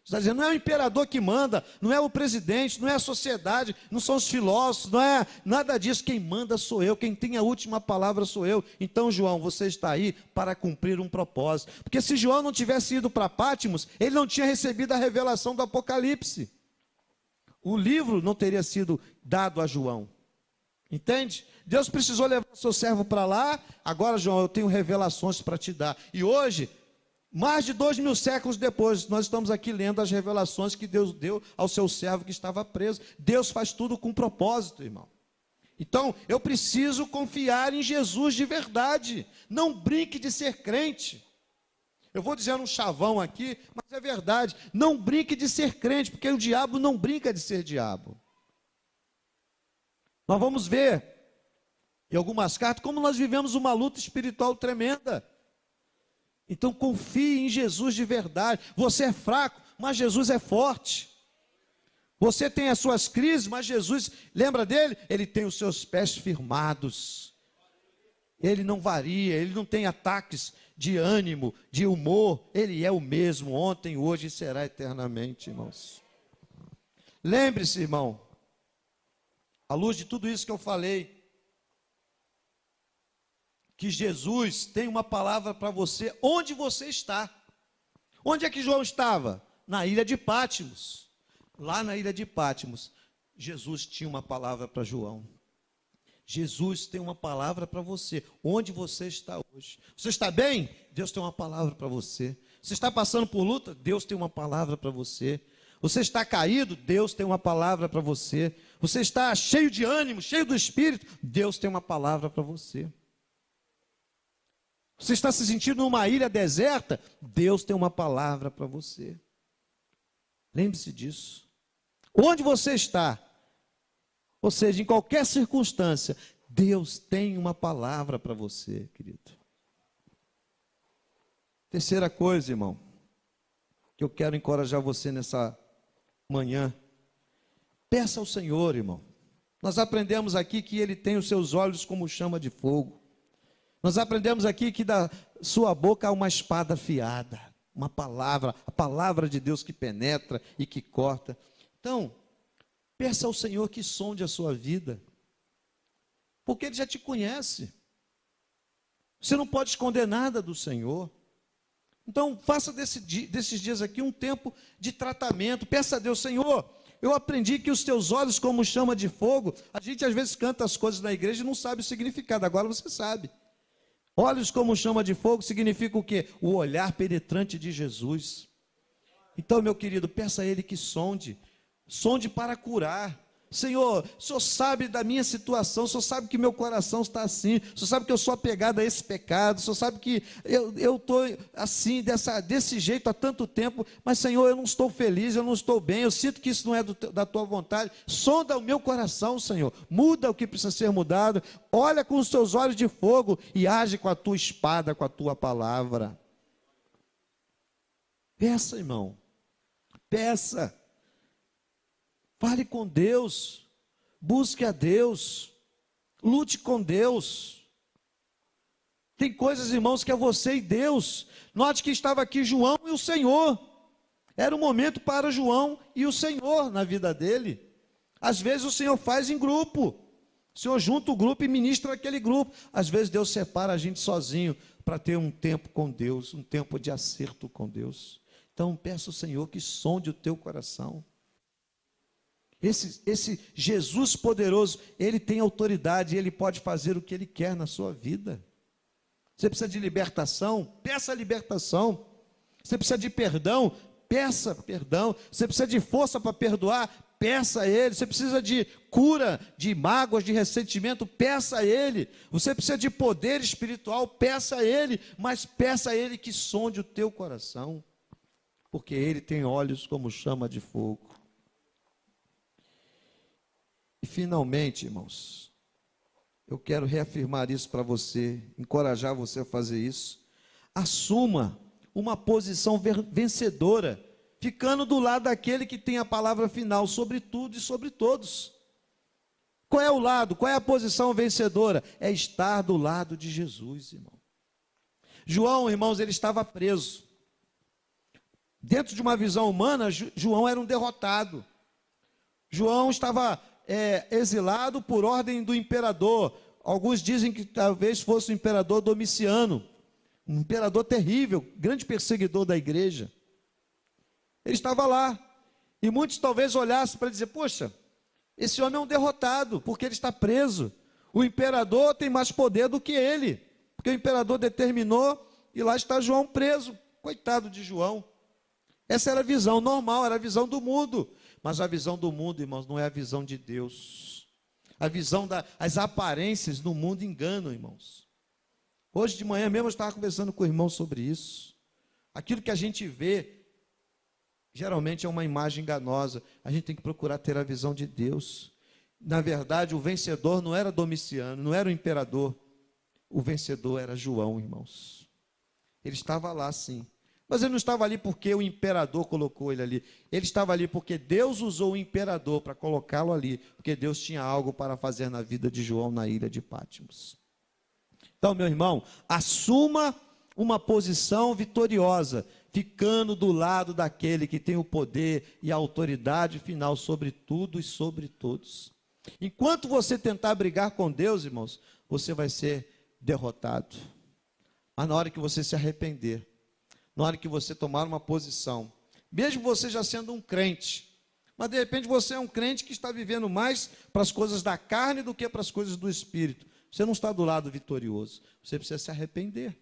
Você está dizendo, não é o imperador que manda, não é o presidente, não é a sociedade, não são os filósofos, não é nada disso. Quem manda sou eu, quem tem a última palavra sou eu. Então, João, você está aí para cumprir um propósito. Porque se João não tivesse ido para Pátimos, ele não tinha recebido a revelação do Apocalipse. O livro não teria sido dado a João. Entende? Deus precisou levar o seu servo para lá. Agora, João, eu tenho revelações para te dar. E hoje, mais de 2000 séculos depois, nós estamos aqui lendo as revelações que Deus deu ao seu servo que estava preso. Deus faz tudo com propósito, irmão. Então, eu preciso confiar em Jesus de verdade. Não brinque de ser crente. Eu vou dizer um chavão aqui, mas é verdade. Não brinque de ser crente, porque o diabo não brinca de ser diabo. Nós vamos ver em algumas cartas como nós vivemos uma luta espiritual tremenda. Então confie em Jesus de verdade. Você é fraco, mas Jesus é forte. Você tem as suas crises, mas Jesus, lembra dele? Ele tem os seus pés firmados. Ele não varia, ele não tem ataques de ânimo, de humor. Ele é o mesmo ontem, hoje e será eternamente, irmãos. Lembre-se, irmão, à luz de tudo isso que eu falei, que Jesus tem uma palavra para você onde você está. Onde é que João estava? Na ilha de Pátimos. Lá na ilha de Pátimos, Jesus tinha uma palavra para João. Jesus tem uma palavra para você, onde você está hoje. Você está bem? Deus tem uma palavra para você. Você está passando por luta? Deus tem uma palavra para você. Você está caído? Deus tem uma palavra para você. Você está cheio de ânimo, cheio do Espírito? Deus tem uma palavra para você. Você está se sentindo numa ilha deserta? Deus tem uma palavra para você. Lembre-se disso. Onde você está? Ou seja, em qualquer circunstância, Deus tem uma palavra para você, querido. Terceira coisa, irmão, que eu quero encorajar você nessa manhã. Peça ao Senhor, irmão. Nós aprendemos aqui que Ele tem os seus olhos como chama de fogo. Nós aprendemos aqui que da sua boca há uma espada afiada, uma palavra, a palavra de Deus que penetra e que corta. Então, peça ao Senhor que sonde a sua vida, porque Ele já te conhece. Você não pode esconder nada do Senhor. Então, faça desses dias aqui um tempo de tratamento. Peça a Deus, Senhor, eu aprendi que os teus olhos como chama de fogo. A gente às vezes canta as coisas na igreja e não sabe o significado. Agora você sabe. Olhos como chama de fogo significa o quê? O olhar penetrante de Jesus. Então, meu querido, peça a Ele que sonde para curar. Senhor, o Senhor sabe da minha situação, o Senhor sabe que meu coração está assim, o Senhor sabe que eu sou apegado a esse pecado, o Senhor sabe que eu estou assim, desse jeito há tanto tempo, mas Senhor, eu não estou feliz, eu não estou bem, eu sinto que isso não é da tua vontade. Sonda o meu coração, Senhor, muda o que precisa ser mudado, olha com os teus olhos de fogo e age com a tua espada, com a tua palavra. Peça, irmão, peça. Fale com Deus, busque a Deus, lute com Deus. Tem coisas, irmãos, que é você e Deus. Note que estava aqui João e o Senhor. Era um momento para João e o Senhor na vida dele. Às vezes o Senhor faz em grupo. O Senhor junta o grupo e ministra aquele grupo. Às vezes Deus separa a gente sozinho para ter um tempo com Deus, um tempo de acerto com Deus. Então peça ao Senhor que sonde o teu coração. Esse Jesus poderoso, Ele tem autoridade, Ele pode fazer o que Ele quer na sua vida. Você precisa de libertação? Peça a libertação. Você precisa de perdão? Peça perdão. Você precisa de força para perdoar? Peça a Ele. Você precisa de cura de mágoas, de ressentimento? Peça a Ele. Você precisa de poder espiritual? Peça a Ele. Mas peça a Ele que sonde o teu coração, porque Ele tem olhos como chama de fogo. E finalmente, irmãos, eu quero reafirmar isso para você, encorajar você a fazer isso. Assuma uma posição vencedora, ficando do lado daquele que tem a palavra final sobre tudo e sobre todos. Qual é o lado? Qual é a posição vencedora? É estar do lado de Jesus, irmão. João, irmãos, ele estava preso. Dentro de uma visão humana, João era um derrotado. João estava exilado por ordem do imperador. Alguns dizem que talvez fosse o imperador Domiciano, um imperador terrível, grande perseguidor da igreja. Ele estava lá, e muitos talvez olhassem para dizer: poxa, esse homem é um derrotado, porque ele está preso. O imperador tem mais poder do que ele, porque o imperador determinou, e lá está João preso. Coitado de João. Essa era a visão normal, era a visão do mundo. Mas a visão do mundo, irmãos, não é a visão de Deus. A visão as aparências no mundo enganam, irmãos. Hoje de manhã mesmo eu estava conversando com o irmão sobre isso. Aquilo que a gente vê, geralmente é uma imagem enganosa. A gente tem que procurar ter a visão de Deus. Na verdade, o vencedor não era Domiciano, não era o imperador. O vencedor era João, irmãos. Ele estava lá, sim. Mas ele não estava ali porque o imperador colocou ele ali. Ele estava ali porque Deus usou o imperador para colocá-lo ali, porque Deus tinha algo para fazer na vida de João na ilha de Patmos. Então, meu irmão, assuma uma posição vitoriosa, ficando do lado daquele que tem o poder e a autoridade final sobre tudo e sobre todos. Enquanto você tentar brigar com Deus, irmãos, você vai ser derrotado. Mas na hora que você se arrepender, na hora que você tomar uma posição, mesmo você já sendo um crente, mas de repente você é um crente que está vivendo mais para as coisas da carne do que para as coisas do Espírito, você não está do lado vitorioso, você precisa se arrepender,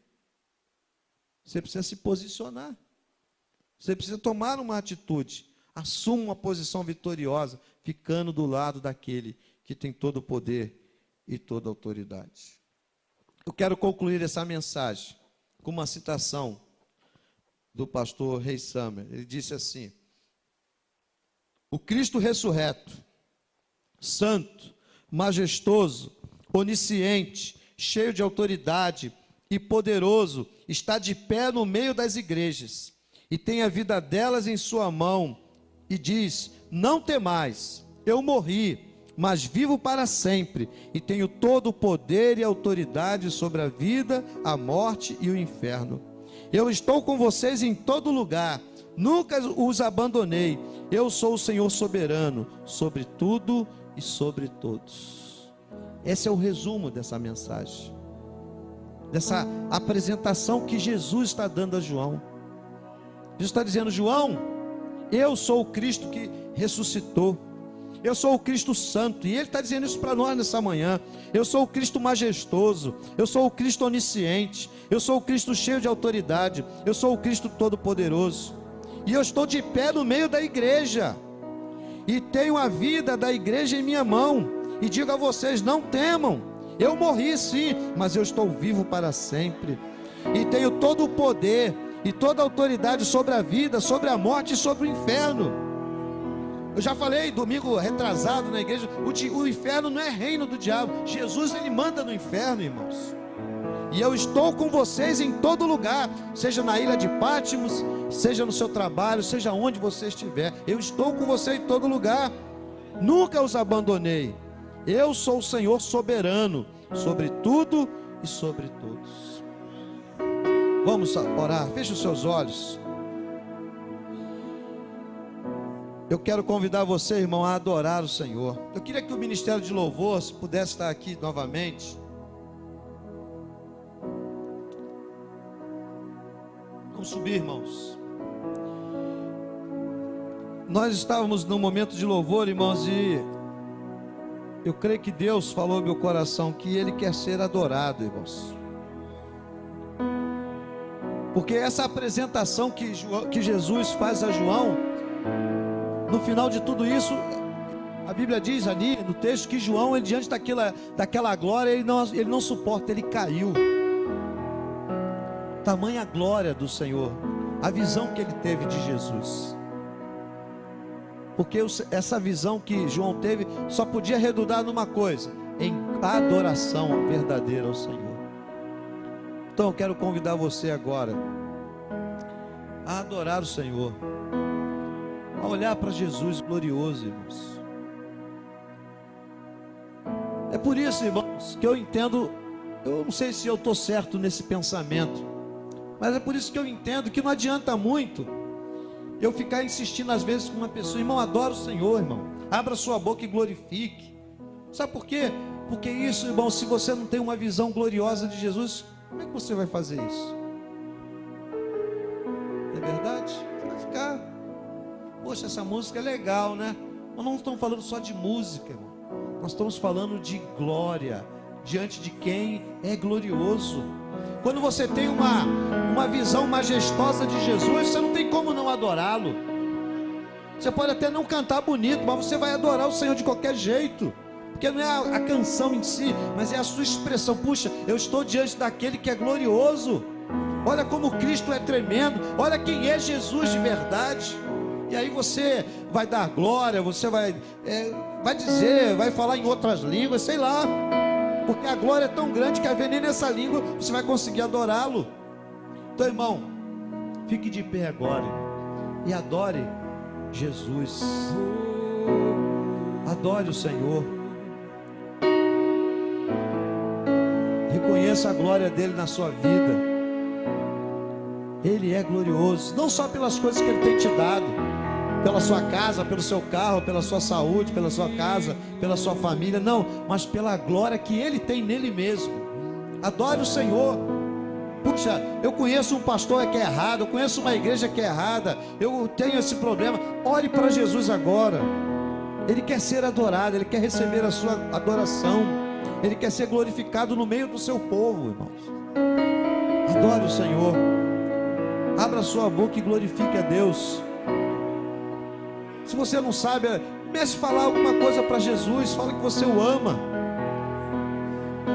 você precisa se posicionar, você precisa tomar uma atitude, assuma uma posição vitoriosa, ficando do lado daquele que tem todo o poder e toda a autoridade. Eu quero concluir essa mensagem com uma citação do pastor Ray Summer. Ele disse assim: o Cristo ressurreto, santo, majestoso, onisciente, cheio de autoridade e poderoso, está de pé no meio das igrejas e tem a vida delas em sua mão e diz: não temais, eu morri, mas vivo para sempre e tenho todo o poder e autoridade sobre a vida, a morte e o inferno. Eu estou com vocês em todo lugar, nunca os abandonei. Eu sou o Senhor soberano sobre tudo e sobre todos. Esse é o resumo dessa mensagem, dessa apresentação que Jesus está dando a João. Jesus está dizendo: João, eu sou o Cristo que ressuscitou. Eu sou o Cristo santo, e Ele está dizendo isso para nós nessa manhã. Eu sou o Cristo majestoso, eu sou o Cristo onisciente, eu sou o Cristo cheio de autoridade, eu sou o Cristo todo-poderoso, e eu estou de pé no meio da igreja, e tenho a vida da igreja em minha mão, e digo a vocês: não temam, eu morri sim, mas eu estou vivo para sempre, e tenho todo o poder e toda a autoridade sobre a vida, sobre a morte e sobre o inferno. Eu já falei domingo retrasado na igreja, o inferno não é reino do diabo. Jesus, ele manda no inferno, irmãos. E eu estou com vocês em todo lugar, seja na ilha de Patmos, seja no seu trabalho, seja onde você estiver. Eu estou com você em todo lugar, nunca os abandonei. Eu sou o Senhor soberano sobre tudo e sobre todos. Vamos orar, feche os seus olhos. Eu quero convidar você, irmão, a adorar o Senhor. Eu queria que o Ministério de Louvor pudesse estar aqui novamente. Vamos subir, irmãos. Nós estávamos num momento de louvor, irmãos, e eu creio que Deus falou no meu coração que Ele quer ser adorado, irmãos. Porque essa apresentação que Jesus faz a João, no final de tudo isso, a Bíblia diz ali no texto que João, ele, diante daquela glória, ele não suporta, ele caiu. Tamanha glória do Senhor, a visão que ele teve de Jesus. Porque essa visão que João teve só podia redundar numa coisa: em adoração verdadeira ao Senhor. Então eu quero convidar você agora a adorar o Senhor, a olhar para Jesus glorioso, irmãos. É por isso, irmãos, que eu entendo, eu não sei se eu estou certo nesse pensamento, mas é por isso que eu entendo que não adianta muito eu ficar insistindo às vezes com uma pessoa: irmão, adora o Senhor, irmão, abra sua boca e glorifique. Sabe por quê? Porque isso, irmão, se você não tem uma visão gloriosa de Jesus, como é que você vai fazer isso? Não é verdade? Você vai ficar, poxa, essa música é legal, né? Nós não estamos falando só de música, irmão. Nós estamos falando de glória, diante de quem é glorioso. Quando você tem uma visão majestosa de Jesus, você não tem como não adorá-lo. Você pode até não cantar bonito, mas você vai adorar o Senhor de qualquer jeito. Porque não é a canção em si, mas é a sua expressão. Puxa, eu estou diante daquele que é glorioso. Olha como Cristo é tremendo. Olha quem é Jesus de verdade. E aí você vai dar glória, você vai dizer, vai falar em outras línguas, sei lá. Porque a glória é tão grande que a nem nessa língua você vai conseguir adorá-lo. Então, irmão, fique de pé agora e adore Jesus. Adore o Senhor. Reconheça a glória dele na sua vida. Ele é glorioso, não só pelas coisas que ele tem te dado, pela sua casa, pelo seu carro, pela sua saúde, pela sua casa, pela sua família, não, mas pela glória que ele tem nele mesmo. Adore o Senhor. Puxa, eu conheço um pastor que é errado, eu conheço uma igreja que é errada, eu tenho esse problema. Ore para Jesus agora. Ele quer ser adorado, ele quer receber a sua adoração, ele quer ser glorificado no meio do seu povo, irmãos. Adore o Senhor. Abra sua boca e glorifique a Deus. Se você não sabe, comece a falar alguma coisa para Jesus. Fale que você o ama,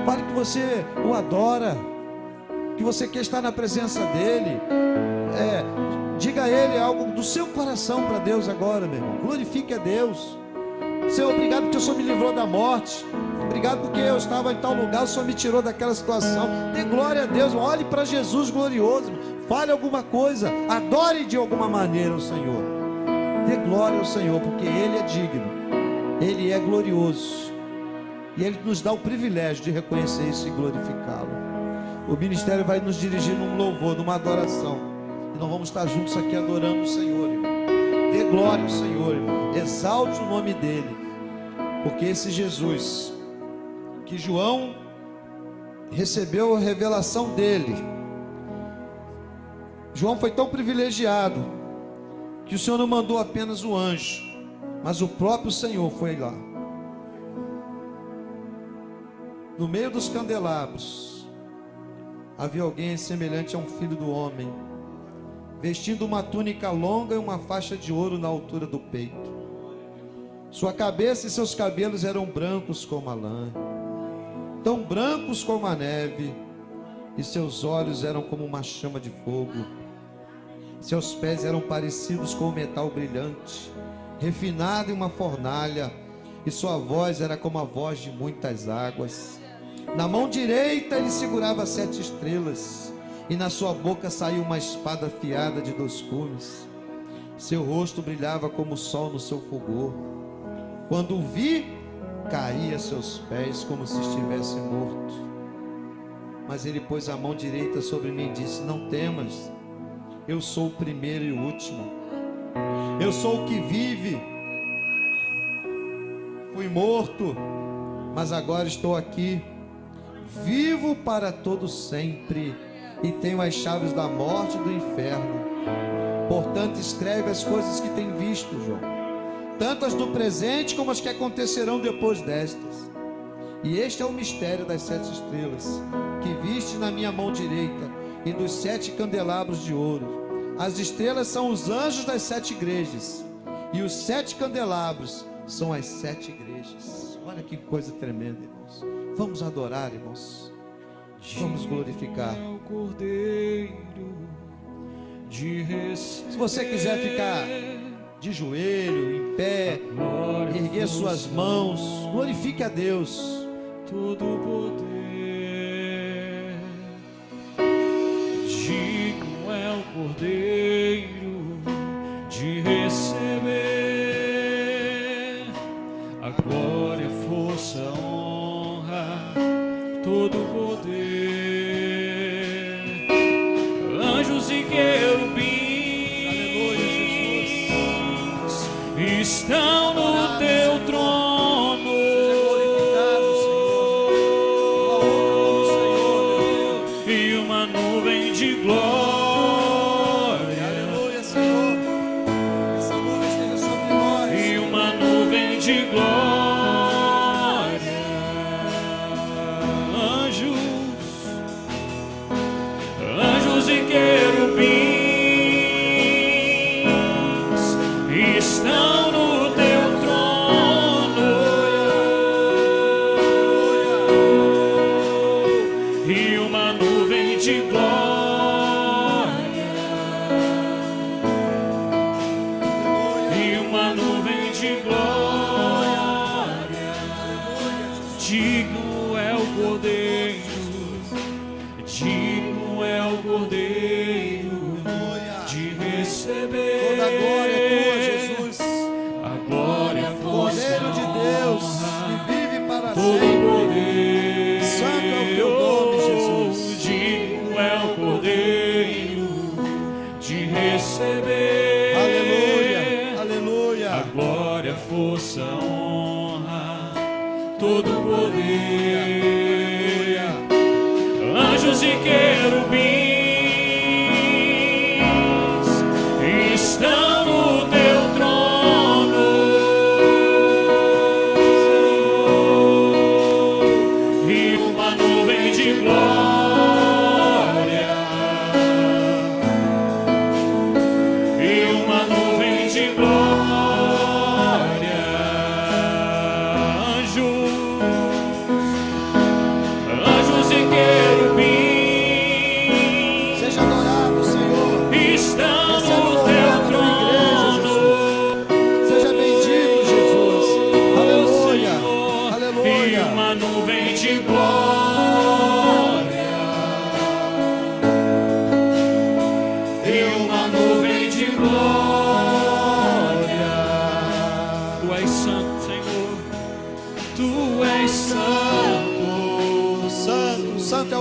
fale que você o adora, que você quer estar na presença dele. Diga a ele algo do seu coração para Deus agora, meu irmão. Glorifique a Deus. Senhor, obrigado porque o Senhor me livrou da morte. Obrigado porque eu estava em tal lugar, o Senhor me tirou daquela situação. Dê glória a Deus. Olhe para Jesus glorioso. Fale alguma coisa, adore de alguma maneira o Senhor. Dê glória ao Senhor, porque Ele é digno, Ele é glorioso, e Ele nos dá o privilégio de reconhecer isso e glorificá-lo. O ministério vai nos dirigir num louvor, numa adoração, e nós vamos estar juntos aqui adorando o Senhor, irmão. Dê glória ao Senhor, irmão. Exalte o nome dEle, porque esse Jesus, que João recebeu a revelação dEle, João foi tão privilegiado, que o Senhor não mandou apenas o anjo, mas o próprio Senhor foi lá. No meio dos candelabros havia alguém semelhante a um filho do homem, vestindo uma túnica longa e uma faixa de ouro na altura do peito. Sua cabeça e seus cabelos eram brancos como a lã, tão brancos como a neve, e seus olhos eram como uma chama de fogo. Seus pés eram parecidos com o metal brilhante, refinado em uma fornalha, e sua voz era como a voz de muitas águas. Na mão direita ele segurava 7 estrelas, e na sua boca saiu uma espada afiada de 2 gumes. Seu rosto brilhava como o sol no seu fulgor. Quando o vi, caí a seus pés como se estivesse morto. Mas ele pôs a mão direita sobre mim e disse: não temas, eu sou o primeiro e o último, eu sou o que vive. Fui morto, mas agora estou aqui, vivo para todo sempre, e tenho as chaves da morte e do inferno. Portanto, escreve as coisas que tem visto, João, tanto as do presente como as que acontecerão depois destas. E este é o mistério das 7 estrelas que viste na minha mão direita e dos 7 candelabros de ouro. As estrelas são os anjos das 7 igrejas, e os 7 candelabros são as 7 igrejas. Olha que coisa tremenda, irmãos. Vamos adorar, irmãos. Vamos glorificar. Se você quiser ficar de joelho, em pé, erguer suas mãos, glorifique a Deus. Todo poder, digno é o Cordeiro de receber a glória, a força, a honra, todo poder. Anjos e querubins, aleluia, Jesus, estão no teu trono. Força, honra, todo poder. Anjos e querubins estão no teu trono, e uma nuvem de glória, e uma nuvem de glória.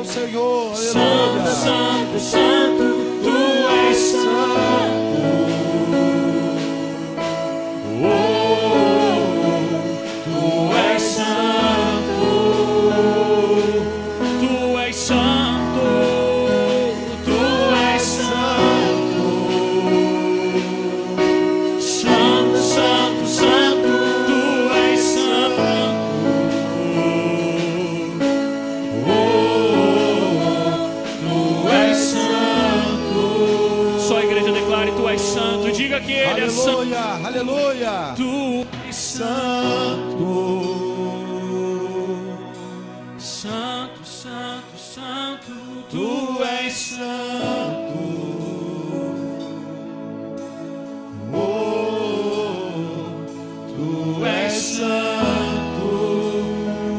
Senhor, aleluia. Santo, santo, tu és santo. Oh, tu és santo. Tu és santo. Tu és santo. Santo, santo, santo, tu és santo. Santo, diga que Ele é santo. Aleluia, aleluia. Tu és santo. Santo, santo, santo. Tu és santo. Oh, tu és santo.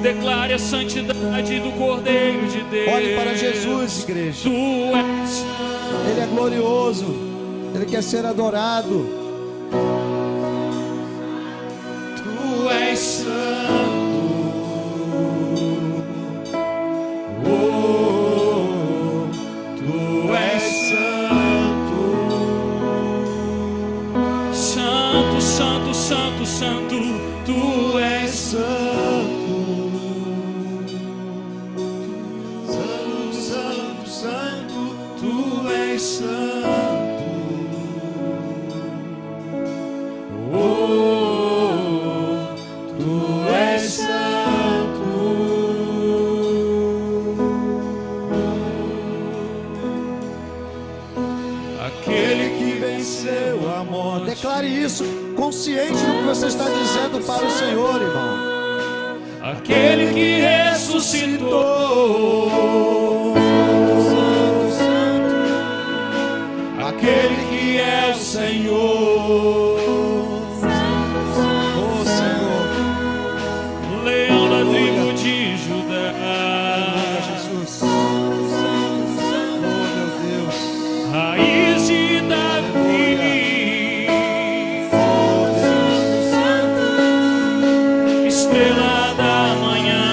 Declare a santidade do Cordeiro de Deus. Olhe para Jesus, igreja. Tu és santo. Ele é glorioso. Ele quer ser adorado. Tu és santo. Oh, tu és santo. Santo, santo, santo, santo. Tu és santo. Santo, santo, santo. Tu és santo. está dizendo para o Senhor, irmão? Aquele que ressuscitou, aquele que é o Senhor, Oh, Senhor. leão da tribo de Judá, Jesus. Oh, meu Deus. raiz de Davi, estrela da manhã,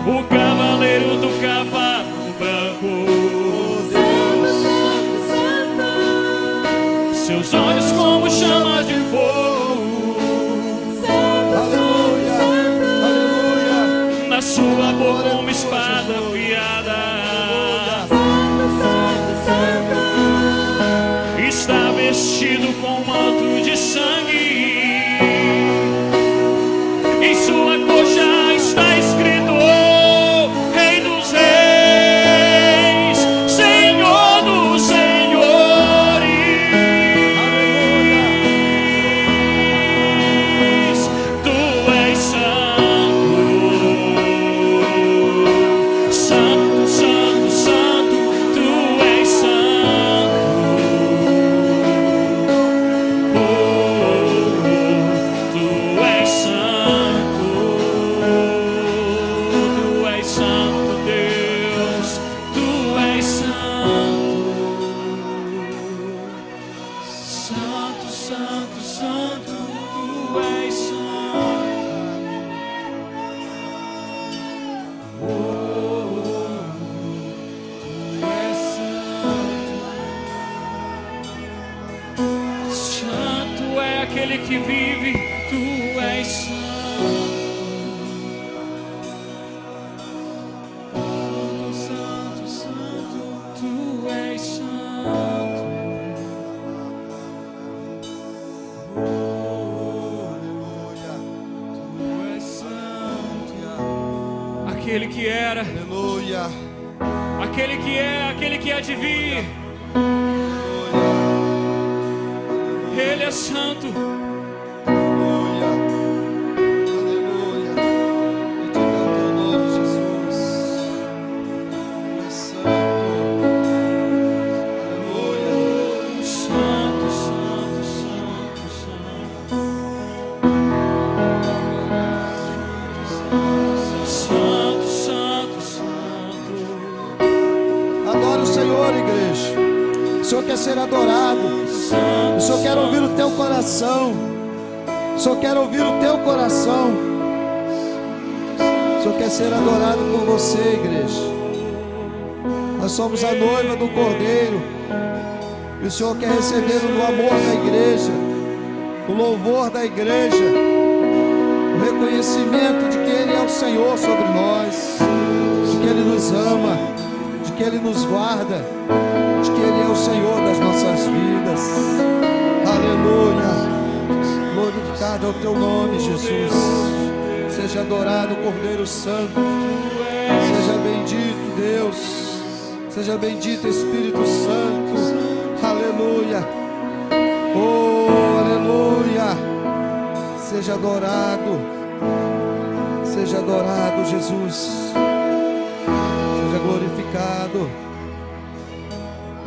o cavaleiro do cavalo branco, seus olhos como chamas de fogo, Aleluia. Aleluia. na sua boca uma espada afiada, está vestido com um manto de sangue, em sua coxa está escrito Rei dos Reis, Senhor dos Senhores. Tu és santo, santo, santo, santo, tu és santo. Tu és santo, tu és santo, Deus, tu és santo, santo, santo, santo, tu és santo, tu és santo, santo é aquele que vive, tu és santo, santo, santo, tu és santo. Tu és santo. Aquele que era, Aleluia. aquele que é, aquele que há de vir, Ele é santo. Aleluia. Aleluia. Bendito é o teu nome, Jesus. Tu és santo. Aleluia. Santo, santo, santo, santo. Santo, santo, santo. Adore o Senhor, igreja. O Senhor quer ser adorado. O Senhor quer ouvir o teu coração. O Senhor quer ouvir o teu coração. O Senhor quer ser adorado por você, igreja. Nós somos a noiva do Cordeiro. E o Senhor quer receber o amor da igreja, o louvor da igreja, o reconhecimento de que Ele é o Senhor sobre nós, de que Ele nos ama, de que Ele nos guarda, de que Ele é o Senhor das nossas vidas. Aleluia. Glorificado é o teu nome, Jesus. Seja adorado, Cordeiro Santo. Seja bendito, Deus. Seja bendito, Espírito Santo. Aleluia. Oh, aleluia. Seja adorado. Seja adorado, Jesus. Seja glorificado.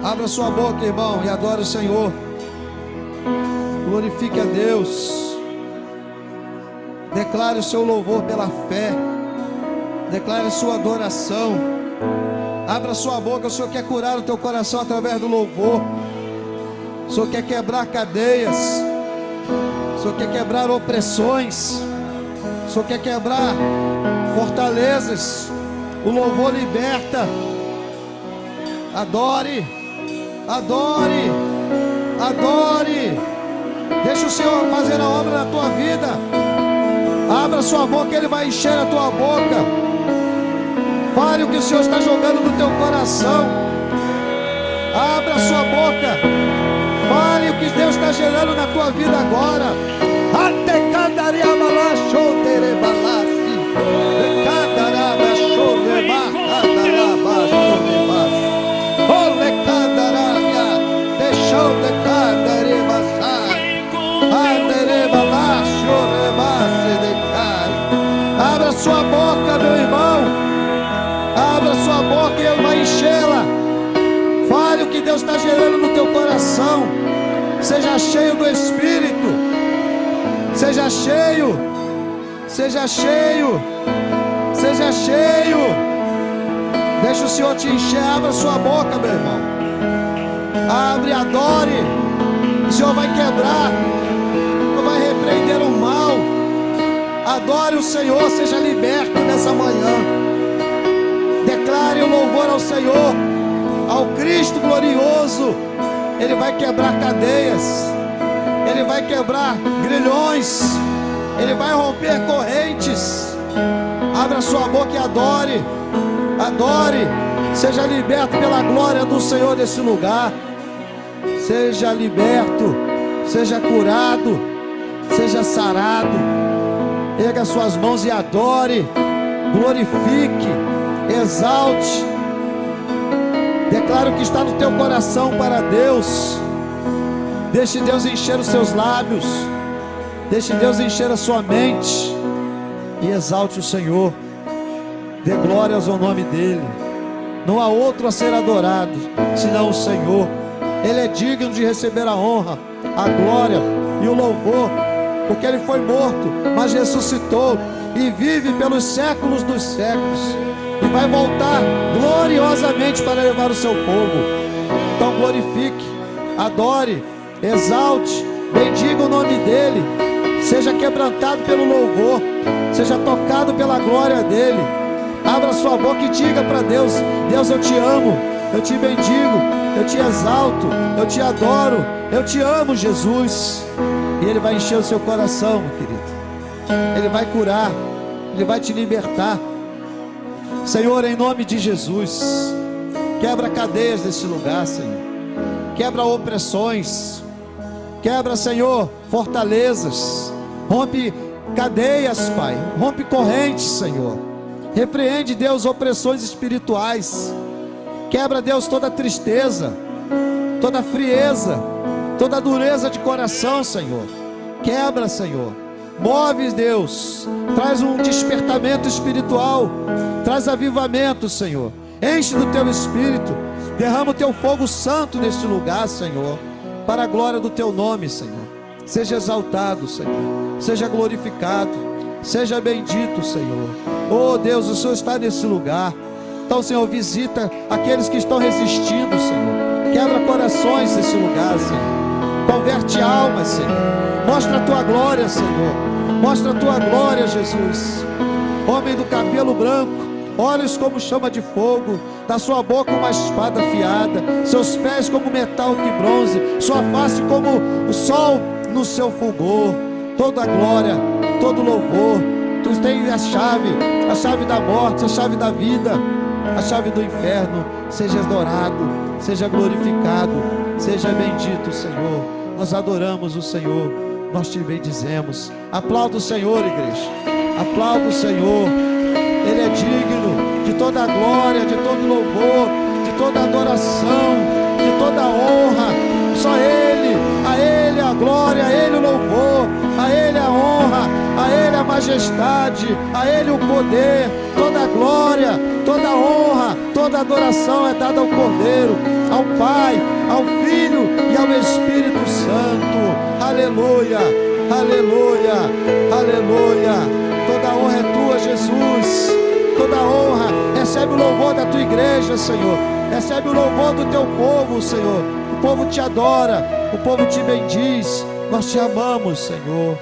Abra sua boca, irmão, e adore o Senhor. Glorifique a Deus. Declare o seu louvor pela fé. Declare sua adoração. Abra sua boca. O Senhor quer curar o teu coração através do louvor. O Senhor quer quebrar cadeias. O Senhor quer quebrar opressões. O Senhor quer quebrar fortalezas. O louvor liberta. Adore. Adore. Adore. Deixa o Senhor fazer a obra na tua vida. Abra sua boca, Ele vai encher a tua boca. Fale o que o Senhor está jogando no teu coração. Abra sua boca. Fale o que Deus está gerando na tua vida agora. Até candaria balachou terebalasi. Candaraba choreba, candaraba choreba. Ole candaria, deixou Seja cheio do Espírito. Seja cheio. Seja cheio. Seja cheio. Deixa o Senhor te encher. Abra sua boca, meu irmão. Abre, adore. O Senhor vai quebrar. Vai repreender o mal. Adore o Senhor. Seja liberto nessa manhã. Declare o louvor ao Senhor, ao Cristo glorioso. Ele vai quebrar cadeias. Ele vai quebrar grilhões. Ele vai romper correntes. Abra sua boca e adore. Adore. Seja liberto pela glória do Senhor nesse lugar. Seja liberto. Seja curado. Seja sarado. Erga suas mãos e adore. Glorifique. Exalte. Declara o que está no teu coração para Deus. Deixe Deus encher os seus lábios. Deixe Deus encher a sua mente. E exalte o Senhor. Dê glórias ao nome dEle. Não há outro a ser adorado senão o Senhor. Ele é digno de receber a honra, a glória e o louvor, porque Ele foi morto, mas ressuscitou e vive pelos séculos dos séculos, e vai voltar gloriosamente para levar o seu povo. Então glorifique, adore, exalte, bendiga o nome dEle. Seja quebrantado pelo louvor, seja tocado pela glória dEle. Abra sua boca e diga para Deus: Deus, eu te amo, eu te bendigo, eu te exalto, eu te adoro, eu te amo, Jesus. E Ele vai encher o seu coração, meu querido. Ele vai curar, Ele vai te libertar. Senhor, em nome de Jesus, quebra cadeias desse lugar, Senhor. Quebra opressões. Quebra, Senhor, fortalezas. Rompe cadeias, Pai. Rompe correntes, Senhor. Repreende, Deus, opressões espirituais. Quebra, Deus, toda tristeza, toda frieza, toda dureza de coração, Senhor. Quebra, Senhor. Move, Deus. Traz um despertamento espiritual. Traz avivamento, Senhor. Enche do Teu Espírito. Derrama o Teu fogo santo neste lugar, Senhor, para a glória do Teu nome, Senhor. Seja exaltado, Senhor. Seja glorificado. Seja bendito, Senhor. Oh Deus, o Senhor está nesse lugar. Então, Senhor, visita aqueles que estão resistindo, Senhor. Quebra corações nesse lugar, Senhor. Converte almas, Senhor. Mostra a Tua glória, Senhor. Mostra a Tua glória, Jesus. Homem do cabelo branco, olhos como chama de fogo, da sua boca uma espada afiada, seus pés como metal de bronze, sua face como o sol no seu fulgor. Toda a glória, todo louvor. Tu tens a chave da morte, a chave da vida, a chave do inferno. Seja adorado, seja glorificado, seja bendito, Senhor. Nós adoramos o Senhor, nós te bendizemos. Aplauda o Senhor, igreja. Aplauda o Senhor. Ele é digno de toda a glória, de todo louvor, de toda adoração, de toda honra. Só Ele, a Ele a glória, a Ele o louvor, a Ele a honra, a Ele a majestade, a Ele o poder. Toda a glória, toda a honra, toda a adoração é dada ao Cordeiro, ao Pai, ao Filho e ao Espírito Santo. Aleluia, aleluia, aleluia. Toda a honra é tua, Jesus. Toda a honra. Recebe o louvor da tua igreja, Senhor. Recebe o louvor do teu povo, Senhor. O povo te adora, o povo te bendiz. Nós te amamos, Senhor.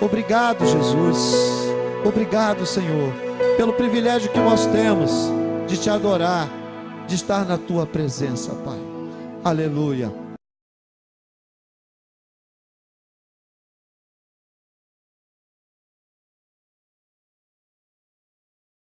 Obrigado, Jesus. Obrigado, Senhor, pelo privilégio que nós temos de te adorar, de estar na tua presença, Pai. Aleluia.